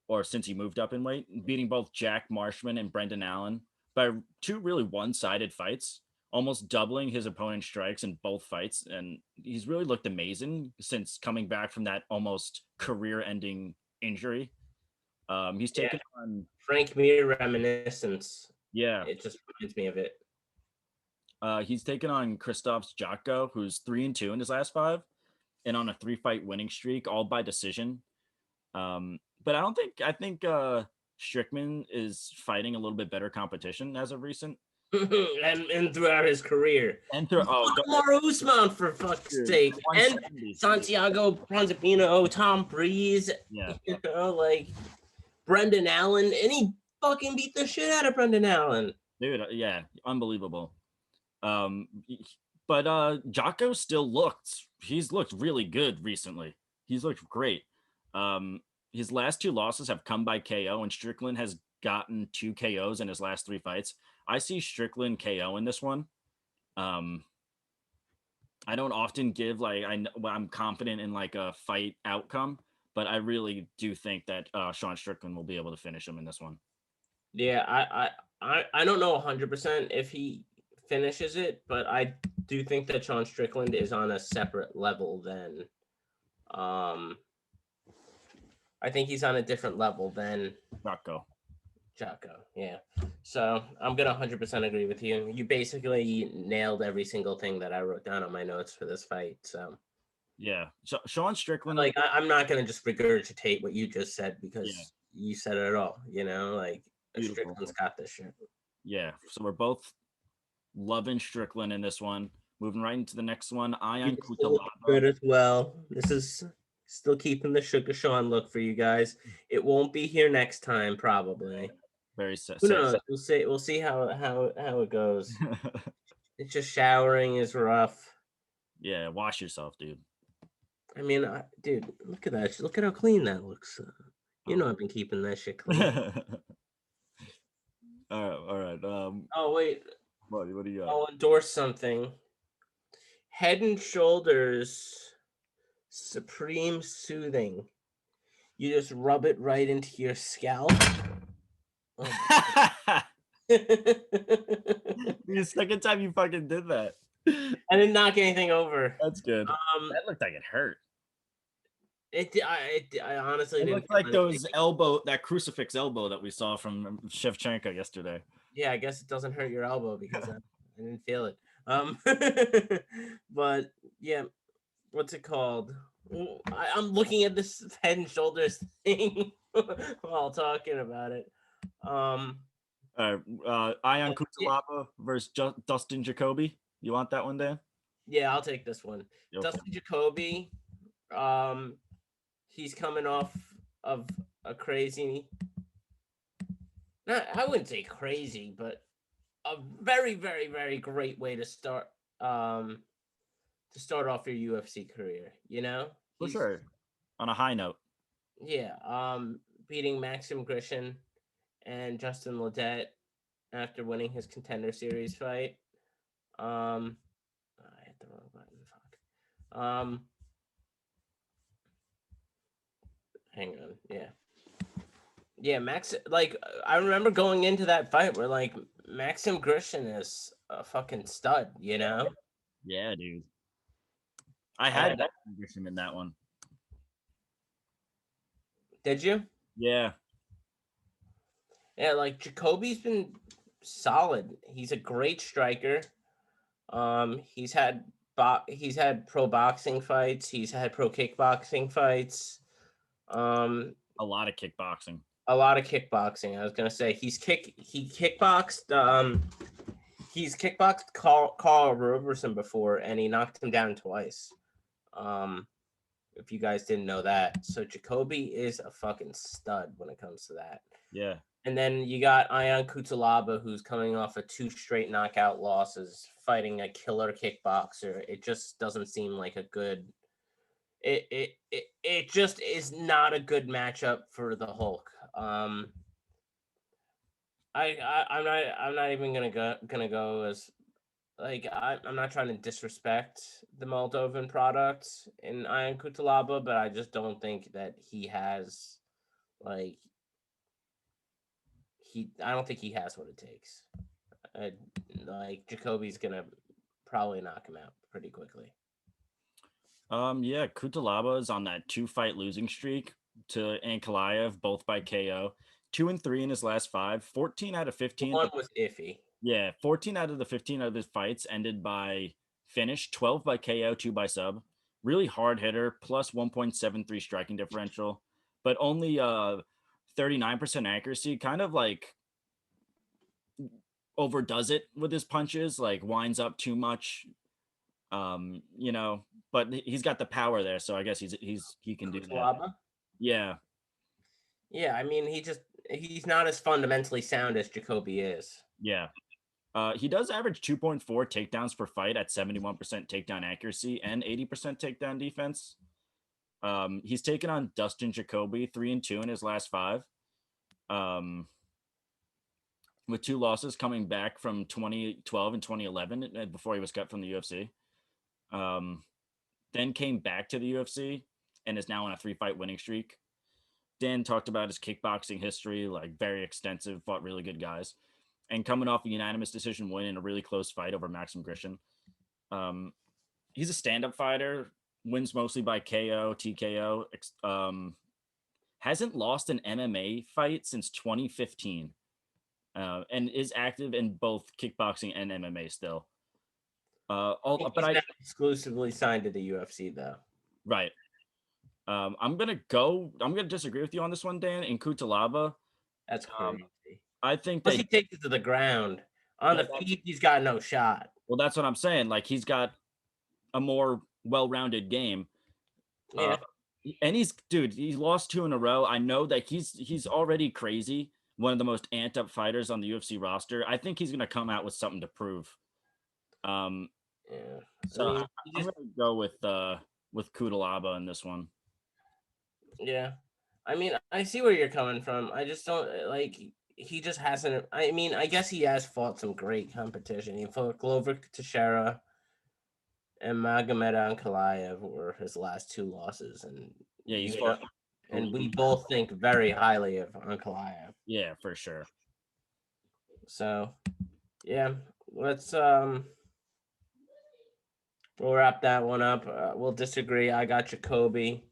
S2: or since he moved up in weight, beating both Jack Marshman and Brendan Allen by 2 really one-sided fights, almost doubling his opponent's strikes in both fights. And he's really looked amazing since coming back from that almost career-ending injury. He's taken on
S1: Frank Mir reminiscence.
S2: Yeah.
S1: It just reminds me of it.
S2: He's taken on Christophe's Jocko, who's 3-2 in his last 5, and on a 3-fight winning streak, all by decision. But I think Strickland is fighting a little bit better competition as of recent.
S1: and throughout his career.
S2: And
S1: more Usman, for fuck's sake. And Santiago Ponzinibbio, Tom Breeze.
S2: Yeah.
S1: You know, like Brendan Allen. And he fucking beat the shit out of Brendan Allen.
S2: Dude, yeah, unbelievable. But Jocko he's looked really good recently. He's looked great. His last 2 losses have come by KO, and Strickland has gotten 2 KOs in his last 3 fights. I see Strickland KO in this one. I don't often give I'm confident in like a fight outcome, but I really do think that Sean Strickland will be able to finish him in this one.
S1: Yeah, I don't know 100% if he finishes it, but I do think that Sean Strickland is on a separate level than I think he's on a different level than
S2: Jocko.
S1: Yeah. So I'm gonna 100% agree with you. You basically nailed every single thing that I wrote down on my notes for this fight. So
S2: yeah, so Sean Strickland.
S1: Like I'm not gonna just regurgitate what you just said because you said it all. You know, like beautiful. Strickland's got this shit.
S2: Yeah. So we're both loving Strickland in this one. Moving right into the next one, Ion Kusalava.
S1: Good as well. This is still keeping the Sugar Sean look for you guys. It won't be here next time, probably.
S2: Very sad.
S1: Who knows? We'll see how it goes. It's just showering is rough.
S2: Yeah, wash yourself, dude.
S1: I mean, dude, look at that. Look at how clean that looks. You know, I've been keeping that shit clean.
S2: All right.
S1: Oh wait.
S2: What do you got?
S1: I'll endorse something. Head and Shoulders Supreme Soothing. You just rub it right into your scalp.
S2: Oh the second time you fucking did that.
S1: I didn't knock anything over.
S2: That's good. That looked like it hurt.
S1: I honestly didn't.
S2: Looked like that crucifix elbow that we saw from Shevchenko yesterday.
S1: Yeah, I guess it doesn't hurt your elbow because I didn't feel it. But yeah, what's it called? I'm looking at this Head and Shoulders thing while talking about it.
S2: Ion Kusalava versus Dustin Jacoby. You want that one, Dan?
S1: Yeah, I'll take this one. Okay. Dustin Jacoby, he's coming off of a crazy, I wouldn't say crazy, but a very, very, very great way to start off your UFC career, you know?
S2: For sure. On a high note.
S1: Yeah. Beating Maxim Grishin and Justin Ledet after winning his Contender Series fight. I hit the wrong button. Fuck. Hang on. Yeah, Max. Like I remember going into that fight where like Maxim Grishin is a fucking stud, you know?
S2: Yeah, dude. I had Maxim Grishin in that one.
S1: Did you?
S2: Yeah.
S1: Yeah, like Jacoby's been solid. He's a great striker. He's had pro boxing fights. He's had pro kickboxing fights.
S2: A lot of kickboxing.
S1: I was gonna say he kickboxed. He's kickboxed Carl Roberson before, and he knocked him down twice. If you guys didn't know that, so Jacoby is a fucking stud when it comes to that.
S2: Yeah.
S1: And then you got Ion Kusalava, who's coming off of 2 straight knockout losses, fighting a killer kickboxer. It just doesn't seem like a good. It just is not a good matchup for the Hulk. I'm not even gonna go as like I'm not trying to disrespect the Moldovan product in Ion Kusalava, but I just don't think that he has like I don't think he has what it takes. Like Jacoby's gonna probably knock him out pretty quickly.
S2: Yeah, Kusalava is on that 2-fight losing streak to Ankalaev, both by KO. 2-3 in his last 5. 14 out of 15.
S1: One was iffy.
S2: Yeah, 14 out of the 15 of his fights ended by finish. 12 by KO, 2 by sub. Really hard hitter, plus 1.73 striking differential, but only 39% accuracy. Kind of like overdoes it with his punches, like winds up too much. But he's got the power there, so I guess he can do that. Yeah.
S1: Yeah, I mean, he's not as fundamentally sound as Jacoby is.
S2: Yeah. He does average 2.4 takedowns per fight at 71% takedown accuracy and 80% takedown defense. He's taken on Dustin, Jacoby 3-2 in his last 5. With 2 losses coming back from 2012 and 2011 before he was cut from the UFC. Then came back to the UFC and is now on a 3-fight winning streak. Dan talked about his kickboxing history, like very extensive, fought really good guys, and coming off a unanimous decision win in a really close fight over Maxim Grishin. He's a stand-up fighter, wins mostly by KO, TKO, hasn't lost an MMA fight since 2015, and is active in both kickboxing and MMA still.
S1: But he's not exclusively signed to the UFC though.
S2: Right. I'm gonna disagree with you on this one, Dan. In Kusalava,
S1: that's crazy.
S2: I think
S1: that he takes it to the ground. On the feet, he's got no shot.
S2: Well, that's what I'm saying. Like, he's got a more well-rounded game.
S1: Yeah.
S2: And he lost 2 in a row. I know that he's already crazy. One of the most amped-up fighters on the UFC roster. I think he's gonna come out with something to prove.
S1: Yeah.
S2: So I'm gonna go with Kusalava in this one.
S1: Yeah. I mean, I see where you're coming from. I just don't like. He just hasn't. I mean, I guess he has fought some great competition. He fought Glover Teixeira and Magomed Ankalaev were his last 2 losses, and
S2: yeah, he's fought.
S1: And we both think very highly of Ankalaev.
S2: Yeah, for sure.
S1: So, yeah, let's we'll wrap that one up. We'll disagree. I got Jacoby.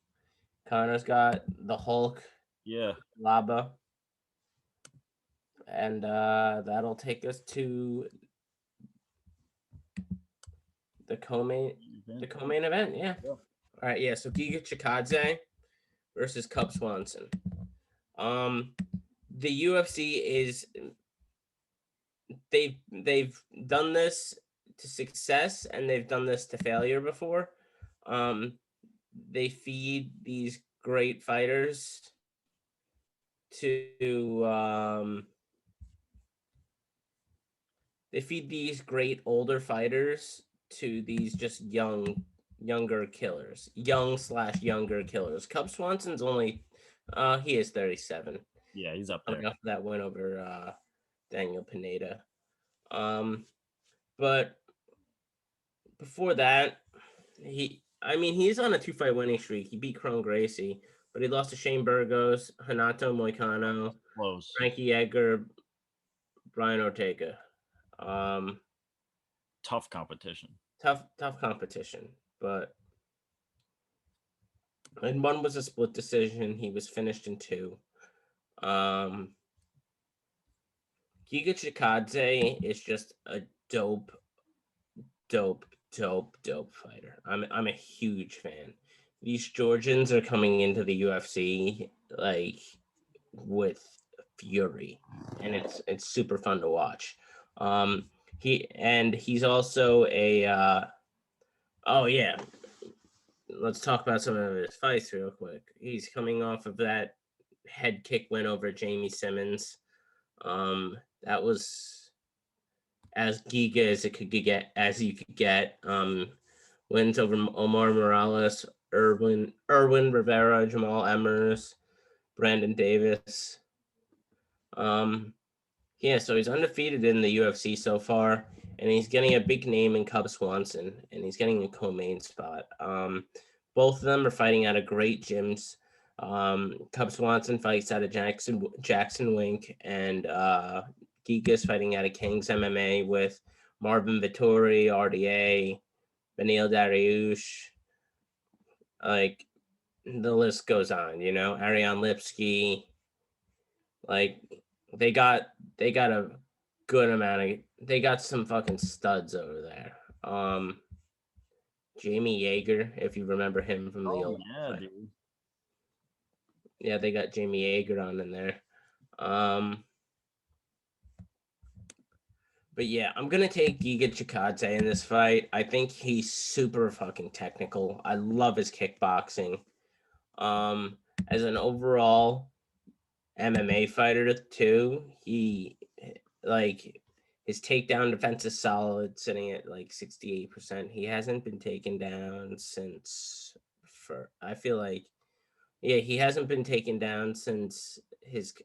S1: Connor's got the Hulk.
S2: Yeah.
S1: Laba. And that'll take us to the co-main event. Yeah. All right. Yeah. So Giga Chikadze versus Cub Swanson. The UFC is they've done this to success and they've done this to failure before. They feed these great fighters to they feed these great older fighters to these just younger killers, younger killers. Cub Swanson's only he is 37.
S2: Yeah, he's up there.
S1: Enough that win over Daniel Pineda. But before that, he's on a 2-fight winning streak. He beat Kron Gracie, but he lost to Shane Burgos, Hanato Moicano, Frankie Edgar, Brian Ortega.
S2: Tough competition.
S1: Tough competition, but and one was a split decision. He was finished in 2. Giga Chikadze is just a dope fighter. I'm a huge fan. These Georgians are coming into the UFC like with fury, and it's super fun to watch. He's also a let's talk about some of his fights real quick. He's coming off of that head kick win over Jamie Simmons. That was as Giga as you could get. Wins over Omar Morales, Erwin Rivera, Jamal Emmers, Brandon Davis. So he's undefeated in the UFC so far, and he's getting a big name in Cub Swanson, and he's getting a co-main spot. Both of them are fighting out of great gyms. Cub Swanson fights out of Jackson Wink, and Giga's fighting out of King's MMA with Marvin Vittori, RDA, Benil Dariush. Like, the list goes on, Ariane Lipsky. Like, they got a good amount they got some fucking studs over there. Jamie Yeager, if you remember him from the old fight.
S2: Dude.
S1: Yeah, they got Jamie Yeager on in there. But yeah, I'm gonna take Giga Chikadze in this fight. I think he's super fucking technical. I love his kickboxing. As an overall MMA fighter too, he his takedown defense is solid, sitting at like 68%. He hasn't been taken down since he hasn't been taken down since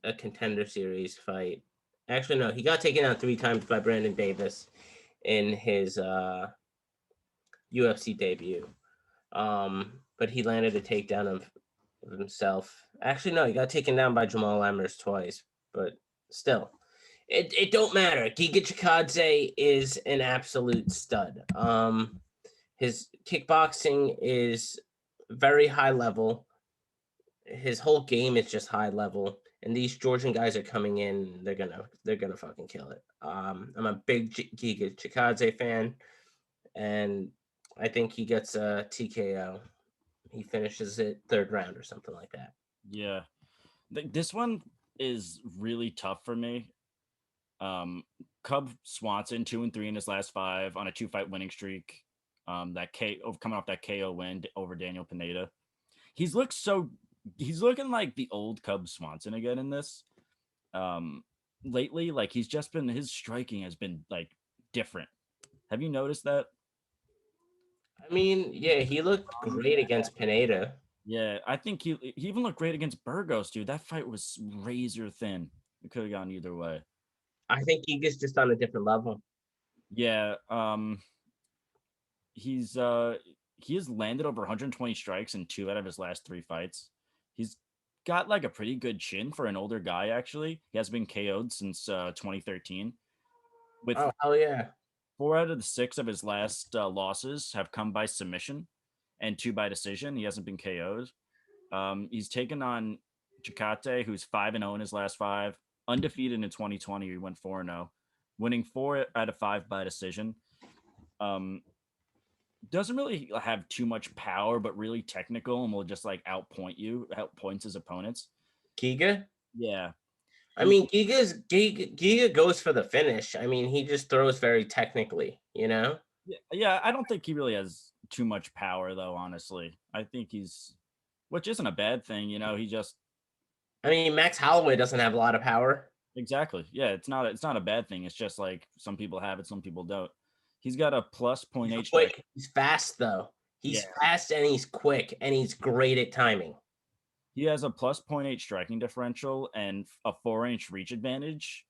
S1: a Contender Series fight. Actually, no, he got taken out 3 times by Brandon Davis in his UFC debut. But he landed a takedown of himself. Actually, no, he got taken down by Jamal Emmers twice, but still. It don't matter. Giga Chikadze is an absolute stud. His kickboxing is very high level. His whole game is just high level, and these Georgian guys are coming in. They're gonna fucking kill it. I'm a big Giga Chikadze fan, and I think he gets a TKO. He finishes it 3rd round or something like that.
S2: Yeah, this one is really tough for me. Cub Swanson 2-3 in his last 5 on a 2-fight winning streak. Coming off that KO win over Daniel Pineda. He's looking like the old Cub Swanson again in this. Lately, like his striking has been like different. Have you noticed that?
S1: I mean, yeah, he looked great against Pineda.
S2: Yeah, I think he even looked great against Burgos, dude. That fight was razor thin. It could have gone either way.
S1: I think Giga's just on a different level.
S2: Yeah, he has landed over 120 strikes in 2 out of his last 3 fights. He's got like a pretty good chin for an older guy. Actually, he has been KO'd since 2013. With
S1: hell yeah,
S2: 4 out of the 6 of his last losses have come by submission, and 2 by decision. He hasn't been KO'd. He's taken on Chikadze, who's 5-0 in his last 5, undefeated in 2020. He went 4-0, winning 4 out of 5 by decision. Doesn't really have too much power, but really technical, and will just like outpoints his opponents.
S1: Giga?
S2: Yeah.
S1: I mean, Giga goes for the finish. I mean, he just throws very technically,
S2: Yeah, I don't think he really has too much power, though, honestly. I think which isn't a bad thing, he just...
S1: I mean, Max Holloway doesn't have a lot of power.
S2: Exactly. Yeah, it's not a bad thing. It's just like some people have it, some people don't. He's got a plus 0.8 strike.
S1: He's fast, though. He's fast, and he's quick, and he's great at timing.
S2: He has a plus 0.8 striking differential and a 4-inch reach advantage,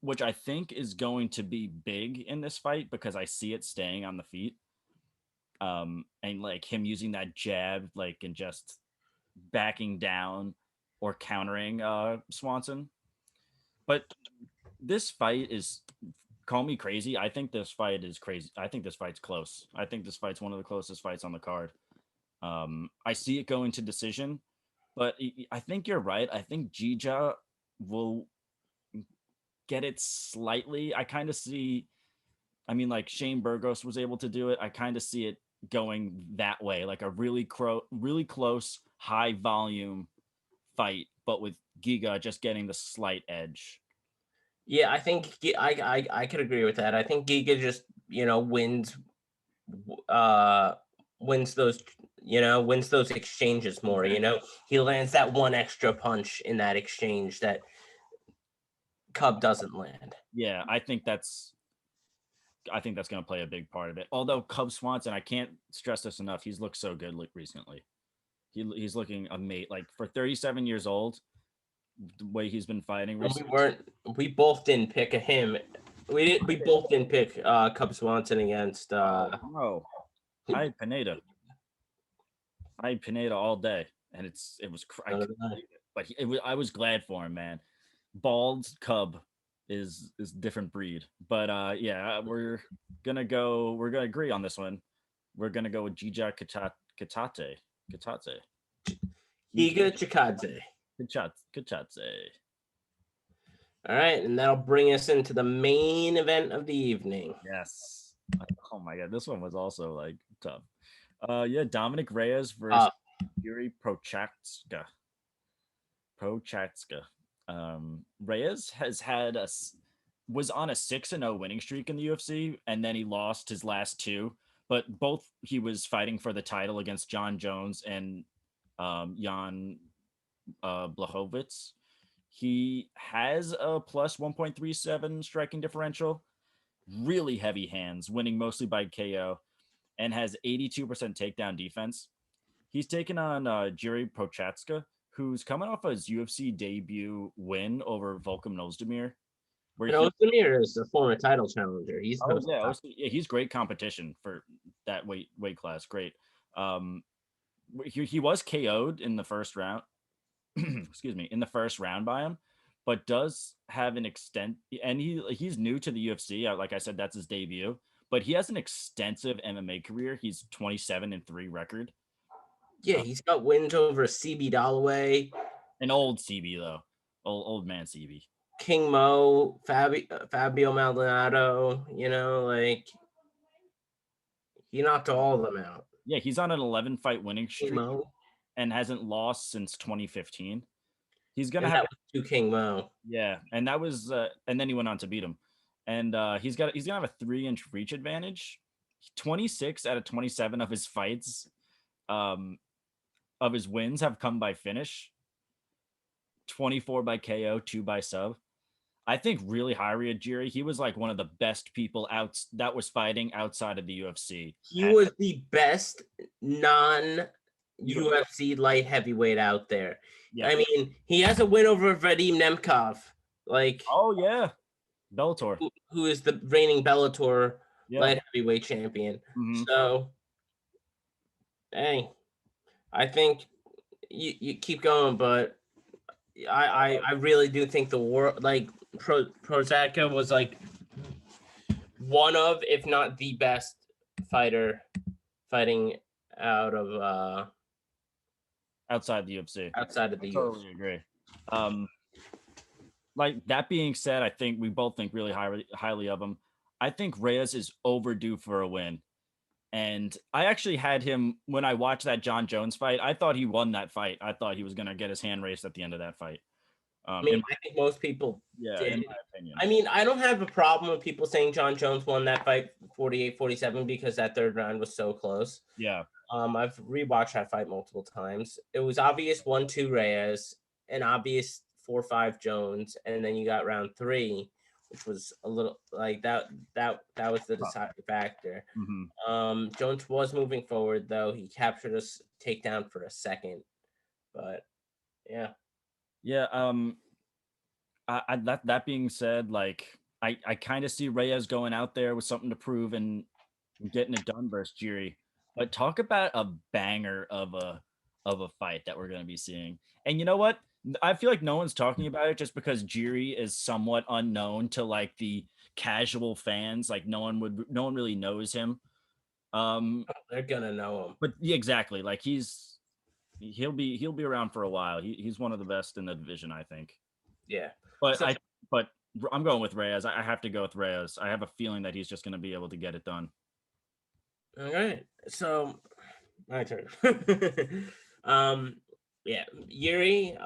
S2: which I think is going to be big in this fight because I see it staying on the feet. And like him using that jab, like, and just backing down or countering Swanson. But this fight is... Call me crazy. I think this fight is crazy. I think this fight's close. I think this fight's one of the closest fights on the card. I see it going to decision, but I think you're right. I think Giga will get it slightly. I kind of see... I mean, like Shane Burgos was able to do it. I kind of see it going that way, like a really close, high volume fight, but with Giga just getting the slight edge.
S1: Yeah, I think I could agree with that. I think Giga just wins those exchanges more. He lands that one extra punch in that exchange that Cub doesn't land.
S2: Yeah, I think that's going to play a big part of it. Although Cub Swanson, I can't stress this enough, he's looked so good recently. He's looking amazing. Like for 37 years old, the way he's been fighting recently.
S1: We both didn't pick him. We both didn't pick Cub Swanson against
S2: I had Pineda all day. and it was but I was glad for him, man. Bald Cub is a different breed, but we're gonna agree on this one. We're gonna go with Giga Katate.
S1: Giga Chikadze.
S2: Kuchatse.
S1: All right, and that'll bring us into the main event of the evening.
S2: Yes. Oh my god, this one was also like tough. Dominick Reyes versus Jiří Prochazka. Reyes was on a 6-0 winning streak in the UFC, and then he lost his last two. But both he was fighting for the title against John Jones and Jan Blachowicz. He has a plus 1.37 striking differential, really heavy hands, winning mostly by KO, and has 82% takedown defense. He's taken on Jiří Procházka, who's coming off his UFC debut win over Volkan Ozdemir.
S1: Ozdemir is a former title challenger. He's
S2: great competition for that weight class. Great. He was KO'd in the first round. Excuse me, in the first round by him, but does have an extent, and he's new to the UFC. Like I said, that's his debut, but he has an extensive MMA career. He's 27-3 record.
S1: Yeah, he's got wins over CB Dalloway,
S2: an old CB though, old man CB.
S1: King Mo, Fabio Maldonado. Like he knocked all of them out.
S2: Yeah, he's on an 11-fight winning streak and hasn't lost since 2015. He's gonna have
S1: two King Mo.
S2: Yeah, and that was and then he went on to beat him. And he's gonna have a 3-inch reach advantage. 26 out of 27 of his fights, of his wins have come by finish. 24 by KO, 2 by sub. I think really highly at Jiří. He was like one of the best people that was fighting outside of the UFC.
S1: He was the best non-UFC light heavyweight out there. Yeah. I mean, he has a win over Vadim Nemkov. Like,
S2: oh yeah, Bellator,
S1: who is the reigning Bellator light heavyweight champion. Mm-hmm. So, hey, I think you keep going, but I really do think the war, like Prochazka was like one of, if not the best fighter fighting out of
S2: outside the UFC.
S1: Outside of the UFC.
S2: Totally agree. Like that being said, I think we both think really highly of him. I think Reyes is overdue for a win. And I actually had him when I watched that John Jones fight. I thought he won that fight. I thought he was going to get his hand raised at the end of that fight.
S1: I think most people did.
S2: In my opinion.
S1: I mean, I don't have a problem with people saying John Jones won that fight 48-47 because that third round was so close.
S2: Yeah.
S1: I've rewatched that fight multiple times. It was obvious 1-2 Reyes, an obvious 4-5 Jones, and then you got round 3, which was a little like that was the deciding factor. Mm-hmm. Jones was moving forward though. He captured a takedown for a second, but yeah.
S2: That being said, like I kind of see Reyes going out there with something to prove and getting it done versus Jiří. But talk about a banger of a fight that we're going to be seeing. And you know what? I feel like no one's talking about it just because Jiří is somewhat unknown to like the casual fans. Like no one really knows him.
S1: They're gonna know him.
S2: But yeah, exactly. Like he'll be around for a while. He's one of the best in the division, I think.
S1: Yeah.
S2: But I'm going with Reyes. I have to go with Reyes. I have a feeling that he's just going to be able to get it done.
S1: All right. So my turn. Yeah, Jiří,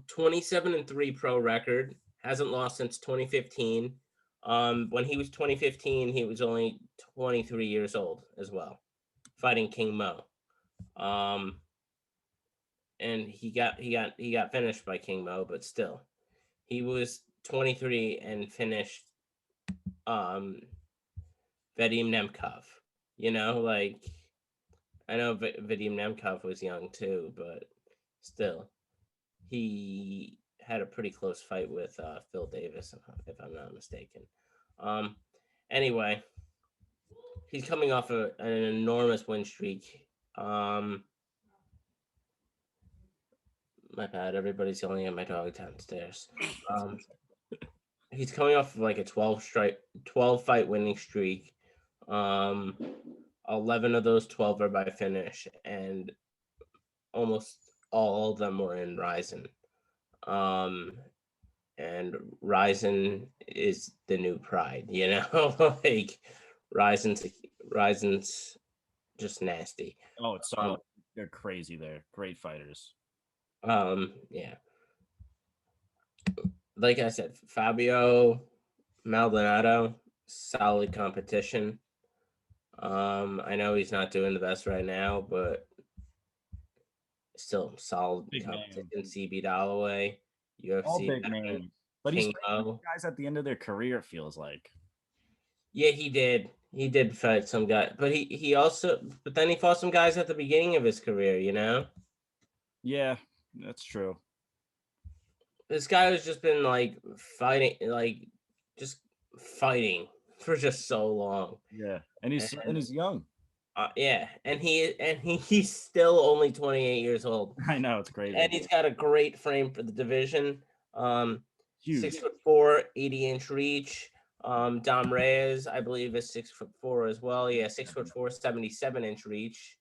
S1: 27-3 pro record, hasn't lost since 2015. When he was 2015, he was only 23 years old as well, fighting King Mo. And he got finished by King Mo, but still, he was 23 and finished Vadim Nemkov. You know, like. I know Vadim Nemkov was young too, but still, he had a pretty close fight with Phil Davis, if I'm not mistaken. Anyway, he's coming off an enormous win streak. My bad. Everybody's yelling at my dog downstairs. He's coming off of like a 12 fight winning streak. 11 of those 12 are by finish, and almost all of them were in Ryzen. And Ryzen is the new Pride, you know? Like Ryzen's just nasty.
S2: Oh, it's so they're crazy there. Great fighters.
S1: Yeah. Like I said, Fabio Maldonado, solid competition. I know he's not doing the best right now, but still solid
S2: Big
S1: competition.
S2: man.
S1: CB Dalloway, UFC.
S2: All big names. But he's guys at the end of their career, it feels like.
S1: Yeah, he did. He did fight some guy, but then he fought some guys at the beginning of his career, you know?
S2: Yeah, that's true.
S1: This guy has just been like fighting for just so long.
S2: Yeah, and he's young.
S1: Yeah, and he's still only 28 years old.
S2: I know, it's crazy.
S1: And he's got a great frame for the division.
S2: Huge.
S1: 6'4", 80-inch reach. Dom Reyes, I believe, is 6'4" as well. Yeah, 6'4", 77-inch reach.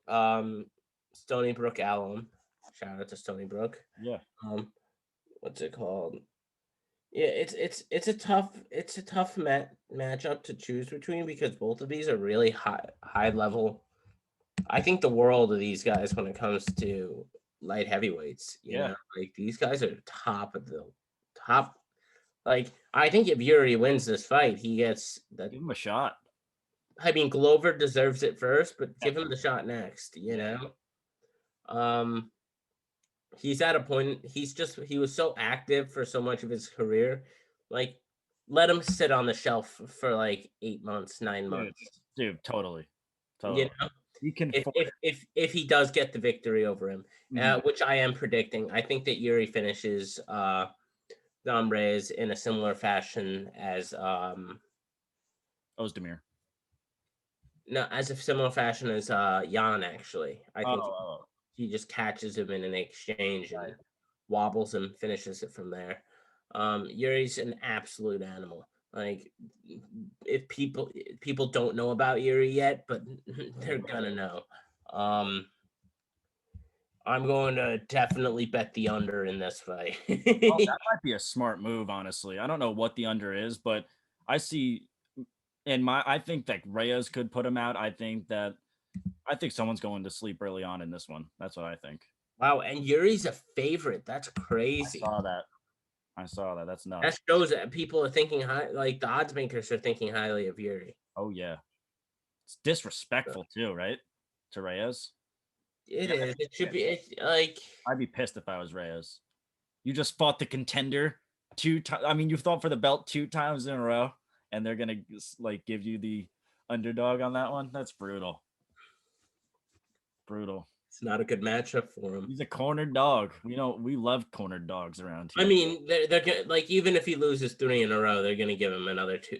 S1: Stony Brook alum. Shout out to Stony Brook.
S2: Yeah.
S1: What's it called? Yeah, it's a tough matchup to choose between, because both of these are really high level. I think the world of these guys when it comes to light heavyweights. You know, like these guys are top of the top. Like, I think if Yuri wins this fight, he gets
S2: give him a shot.
S1: I mean, Glover deserves it first, but give him the shot next. You know. He's at a point. He was so active for so much of his career. Like, let him sit on the shelf for like 8 months, 9 months.
S2: Dude, totally.
S1: You know,
S2: he can.
S1: If he does get the victory over him, which I am predicting, I think that Yuri finishes Dom Reyes in a similar fashion as
S2: Ozdemir.
S1: No, as a similar fashion as Jan. Actually, I think he just catches him in an exchange and wobbles him, finishes it from there. Yuri's an absolute animal. Like, if people don't know about Yuri yet, but they're gonna know. I'm going to definitely bet the under in this fight.
S2: That might be a smart move, honestly. I don't know what the under is, but I see I think that Reyes could put him out. I think someone's going to sleep early on in this one. That's what I think.
S1: Wow, and Yuri's a favorite. That's crazy.
S2: I saw that. That's nuts.
S1: That shows that people are thinking high, like the odds makers are thinking highly of Yuri.
S2: Oh yeah. It's disrespectful too, right? To Reyes.
S1: It is. It should be. It's like,
S2: I'd be pissed if I was Reyes. You just fought the contender 2 times. I mean, you fought for the belt 2 times in a row, and they're gonna like give you the underdog on that one. That's brutal. Brutal.
S1: It's not a good matchup for him.
S2: He's a cornered dog. We love cornered dogs around here.
S1: I mean, they're gonna, like, even if he loses 3 in a row, they're gonna give him another 2,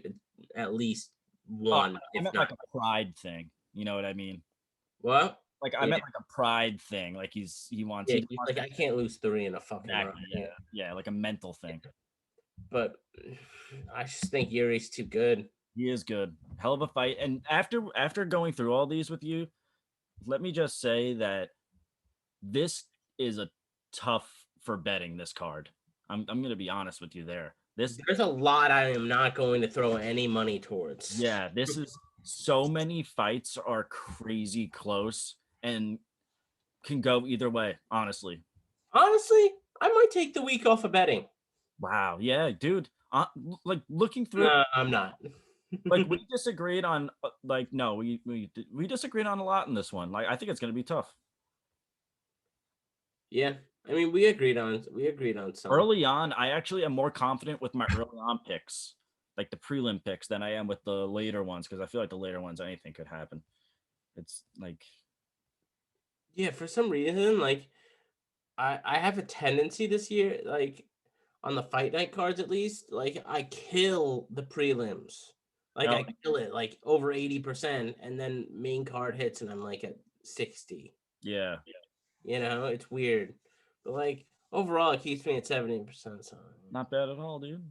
S1: at least 1.
S2: I meant like a pride thing. You know what I mean?
S1: What?
S2: Like, I meant like a pride thing. Like he wants.
S1: Yeah, like, I can't lose 3 in a fucking row.
S2: Yeah, like a mental thing.
S1: But I just think Yuri's too good.
S2: He is good. Hell of a fight. And after going through all these with you, let me just say that this is a tough for betting, this card. I'm going to be honest with you there. There's
S1: a lot I am not going to throw any money towards.
S2: Yeah, this is so many fights are crazy close and can go either way, honestly.
S1: Honestly, I might take the week off of betting.
S2: Wow, yeah, dude. Like, looking through
S1: No, I'm not.
S2: Like, we disagreed on we disagreed on a lot in this one. Like, I think it's going to be tough.
S1: Yeah. I mean, we agreed on some.
S2: Early on, I actually am more confident with my early on picks, like the prelim picks, than I am with the later ones, because I feel like the later ones, anything could happen. It's like,
S1: yeah, for some reason, like, I have a tendency this year, like, on the fight night cards at least, like, I kill the prelims. Like, I kill it like over 80%, and then main card hits and I'm like at 60.
S2: Yeah.
S1: You know, it's weird. But like overall, it keeps me at 70%. So
S2: Not bad at all, dude.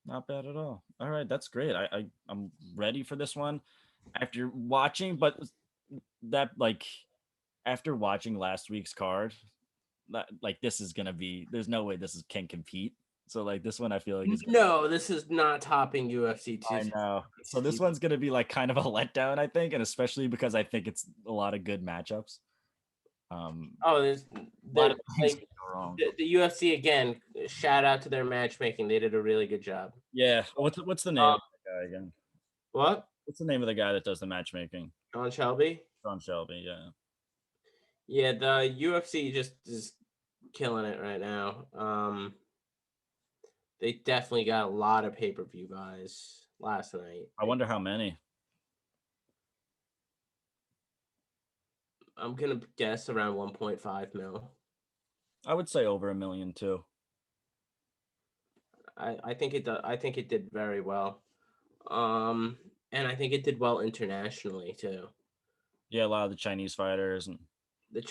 S2: Not bad at all. All right, that's great. I'm ready for this one after watching, but that like after watching last week's card, like this is gonna be. There's no way can compete. So like this one, I feel like is
S1: no, this is not topping UFC 2.
S2: I know. So this one's gonna be like kind of a letdown, I think, and especially because I think it's a lot of good matchups.
S1: There's
S2: a lot of things
S1: like
S2: go wrong.
S1: the UFC again. Shout out to their matchmaking; they did a really good job.
S2: Yeah. What's the name of the guy again?
S1: What?
S2: What's the name of the guy that does the matchmaking?
S1: Sean Shelby.
S2: Sean Shelby. Yeah.
S1: Yeah, the UFC just is killing it right now. They definitely got a lot of pay-per-view buys last night.
S2: I wonder how many.
S1: I'm gonna guess around 1.5 mil.
S2: I would say over 1 million too.
S1: I think it did very well. And I think it did well internationally too.
S2: Yeah, a lot of the Chinese fighters and
S1: the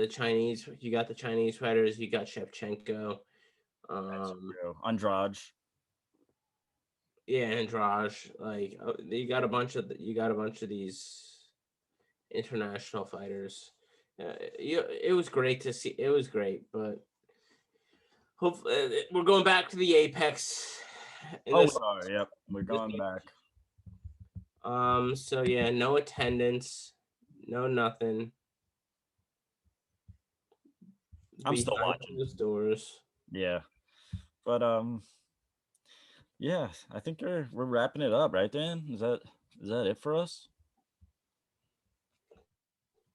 S1: Chinese. You got the Chinese fighters. You got Shevchenko.
S2: Andrade.
S1: Yeah, Andrade. Like you got a bunch of these international fighters. It was great to see. It was great, but hopefully we're going back to the Apex.
S2: Sorry. Yep, we're going back.
S1: So yeah, no attendance, no nothing.
S2: I'm still watching
S1: the doors.
S2: Yeah, but yeah, I think we're wrapping it up, right, Dan? Is that it for us?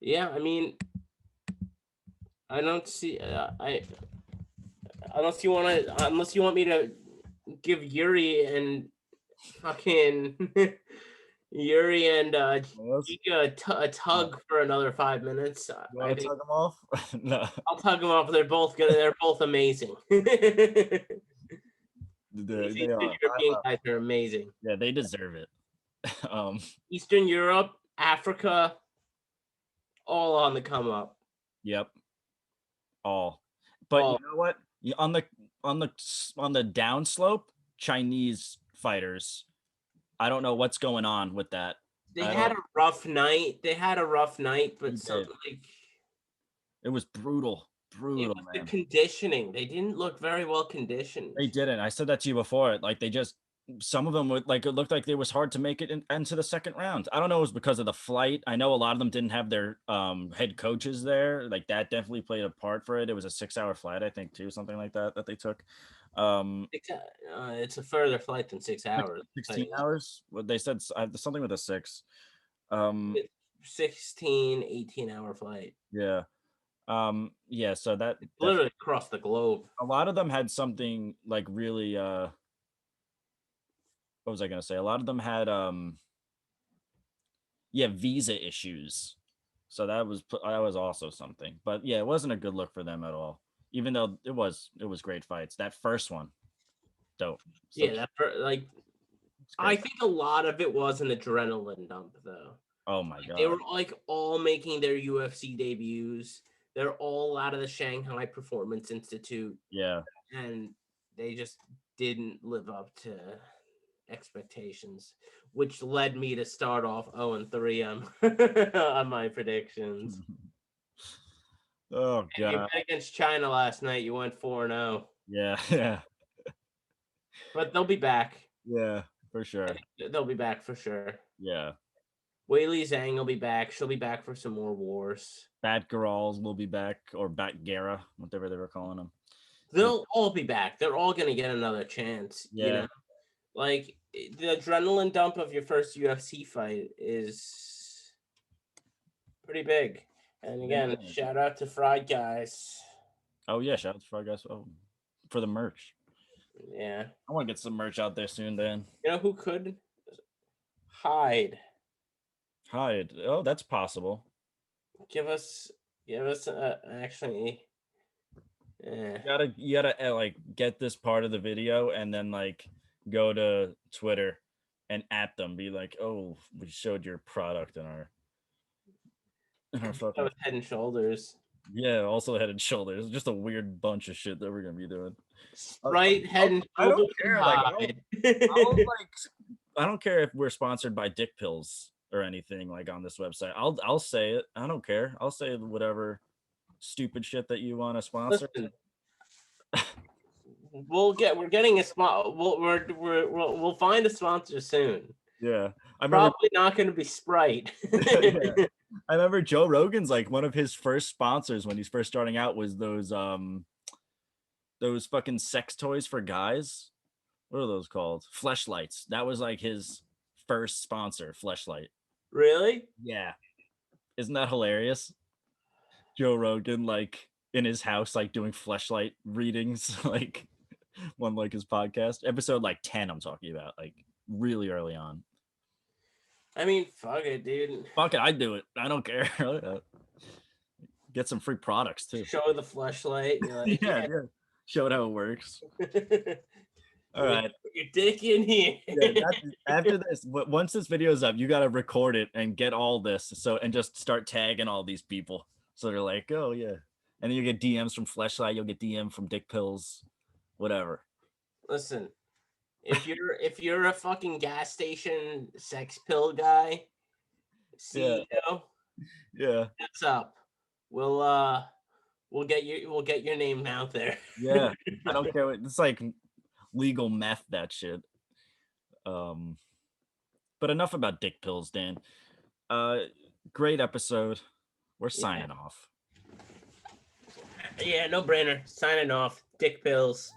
S1: Yeah, I mean, I don't see. Unless you want me to give Yuri and fucking Yuri and Giga a tug for another 5 minutes.
S2: You want to tug them off? No,
S1: I'll tug them off. They're both good. They're both amazing.
S2: They
S1: European guys are amazing.
S2: Yeah, they deserve it.
S1: Eastern Europe, Africa, all on the come up.
S2: Yep, all. But you know what? On the downslope, Chinese fighters. I don't know what's going on with that.
S1: They had a rough night. But something like
S2: it was brutal.
S1: It was the conditioning. They didn't look very well conditioned.
S2: They didn't. I said that to you before. Like they just, some of them would like, it looked like it was hard to make it into the second round. I don't know. It was because of the flight. I know a lot of them didn't have their head coaches there. Like that definitely played a part for it. It was a 6-hour flight, I think, too, something like that they took.
S1: It's a further flight than 6 hours.
S2: 16 hours. What they said, something with a 6.
S1: 16, 18-hour flight.
S2: Yeah. Yeah, so that
S1: literally across the globe.
S2: A lot of them had something like really what was I gonna say? A lot of them had visa issues. So that was also something. But yeah, it wasn't a good look for them at all. Even though it was great fights. That first one, dope.
S1: Yeah, I think a lot of it was an adrenaline dump though.
S2: Oh my god.
S1: They were like all making their UFC debuts. They're all out of the Shanghai Performance Institute.
S2: Yeah.
S1: And they just didn't live up to expectations, which led me to start off 0-3 on my predictions.
S2: Oh, God.
S1: You bet against China last night. You went 4-0.
S2: Yeah, yeah.
S1: But they'll be back.
S2: Yeah, for sure.
S1: They'll be back for sure.
S2: Yeah.
S1: Weili Zhang will be back. She'll be back for some more wars.
S2: Batgirls will be back, or Batgara, whatever they were calling them.
S1: They'll all be back. They're all going to get another chance.
S2: Yeah.
S1: You know? Like, the adrenaline dump of your first UFC fight is pretty big. And again, shout out to Fried Guys.
S2: Oh, yeah, shout out to Fried Guys. Oh, for the merch.
S1: Yeah.
S2: I want to get some merch out there soon, Dan.
S1: You know who could? Hide.
S2: Oh, that's possible.
S1: Give us actually.
S2: You gotta like get this part of the video and then like go to Twitter and at them, be like, oh, we showed your product in our
S1: fucking Head and Shoulders.
S2: Yeah, also Head and Shoulders. Just a weird bunch of shit that we're gonna be doing.
S1: Sprite, Head and
S2: I don't
S1: Shoulders.
S2: care. Like, I don't care if we're sponsored by Dick Pills or anything like on this website. I'll say it. I don't care. I'll say whatever stupid shit that you want to sponsor.
S1: Listen, we're getting a spot. We'll find a sponsor soon.
S2: Yeah,
S1: Probably not going to be Sprite.
S2: Yeah. I remember Joe Rogan's like one of his first sponsors when he's first starting out was those fucking sex toys for guys. What are those called? Fleshlights. That was like his first sponsor, Fleshlight.
S1: Really?
S2: Yeah. Isn't that hilarious? Joe Rogan like in his house like doing Fleshlight readings like one like his podcast. Episode like 10 I'm talking about, like really early on.
S1: I mean, fuck it, dude.
S2: Fuck it, I'd do it. I don't care. Get some free products too.
S1: Show the fleshlight. Like,
S2: yeah. Show it how it works. All right.
S1: Put your dick in here.
S2: After this, once this video is up, you got to record it and get all this. And just start tagging all these people. So they're like, oh yeah. And then you get DMs from Fleshlight. You'll get DM from Dick Pills, whatever.
S1: Listen. If you're a fucking gas station sex pill guy, CEO,
S2: yeah,
S1: what's up? We'll get your name out there.
S2: Yeah, I don't care. It's like legal meth, that shit. But enough about dick pills, Dan. Great episode. We're signing off.
S1: Yeah, no brainer. Signing off. Dick pills.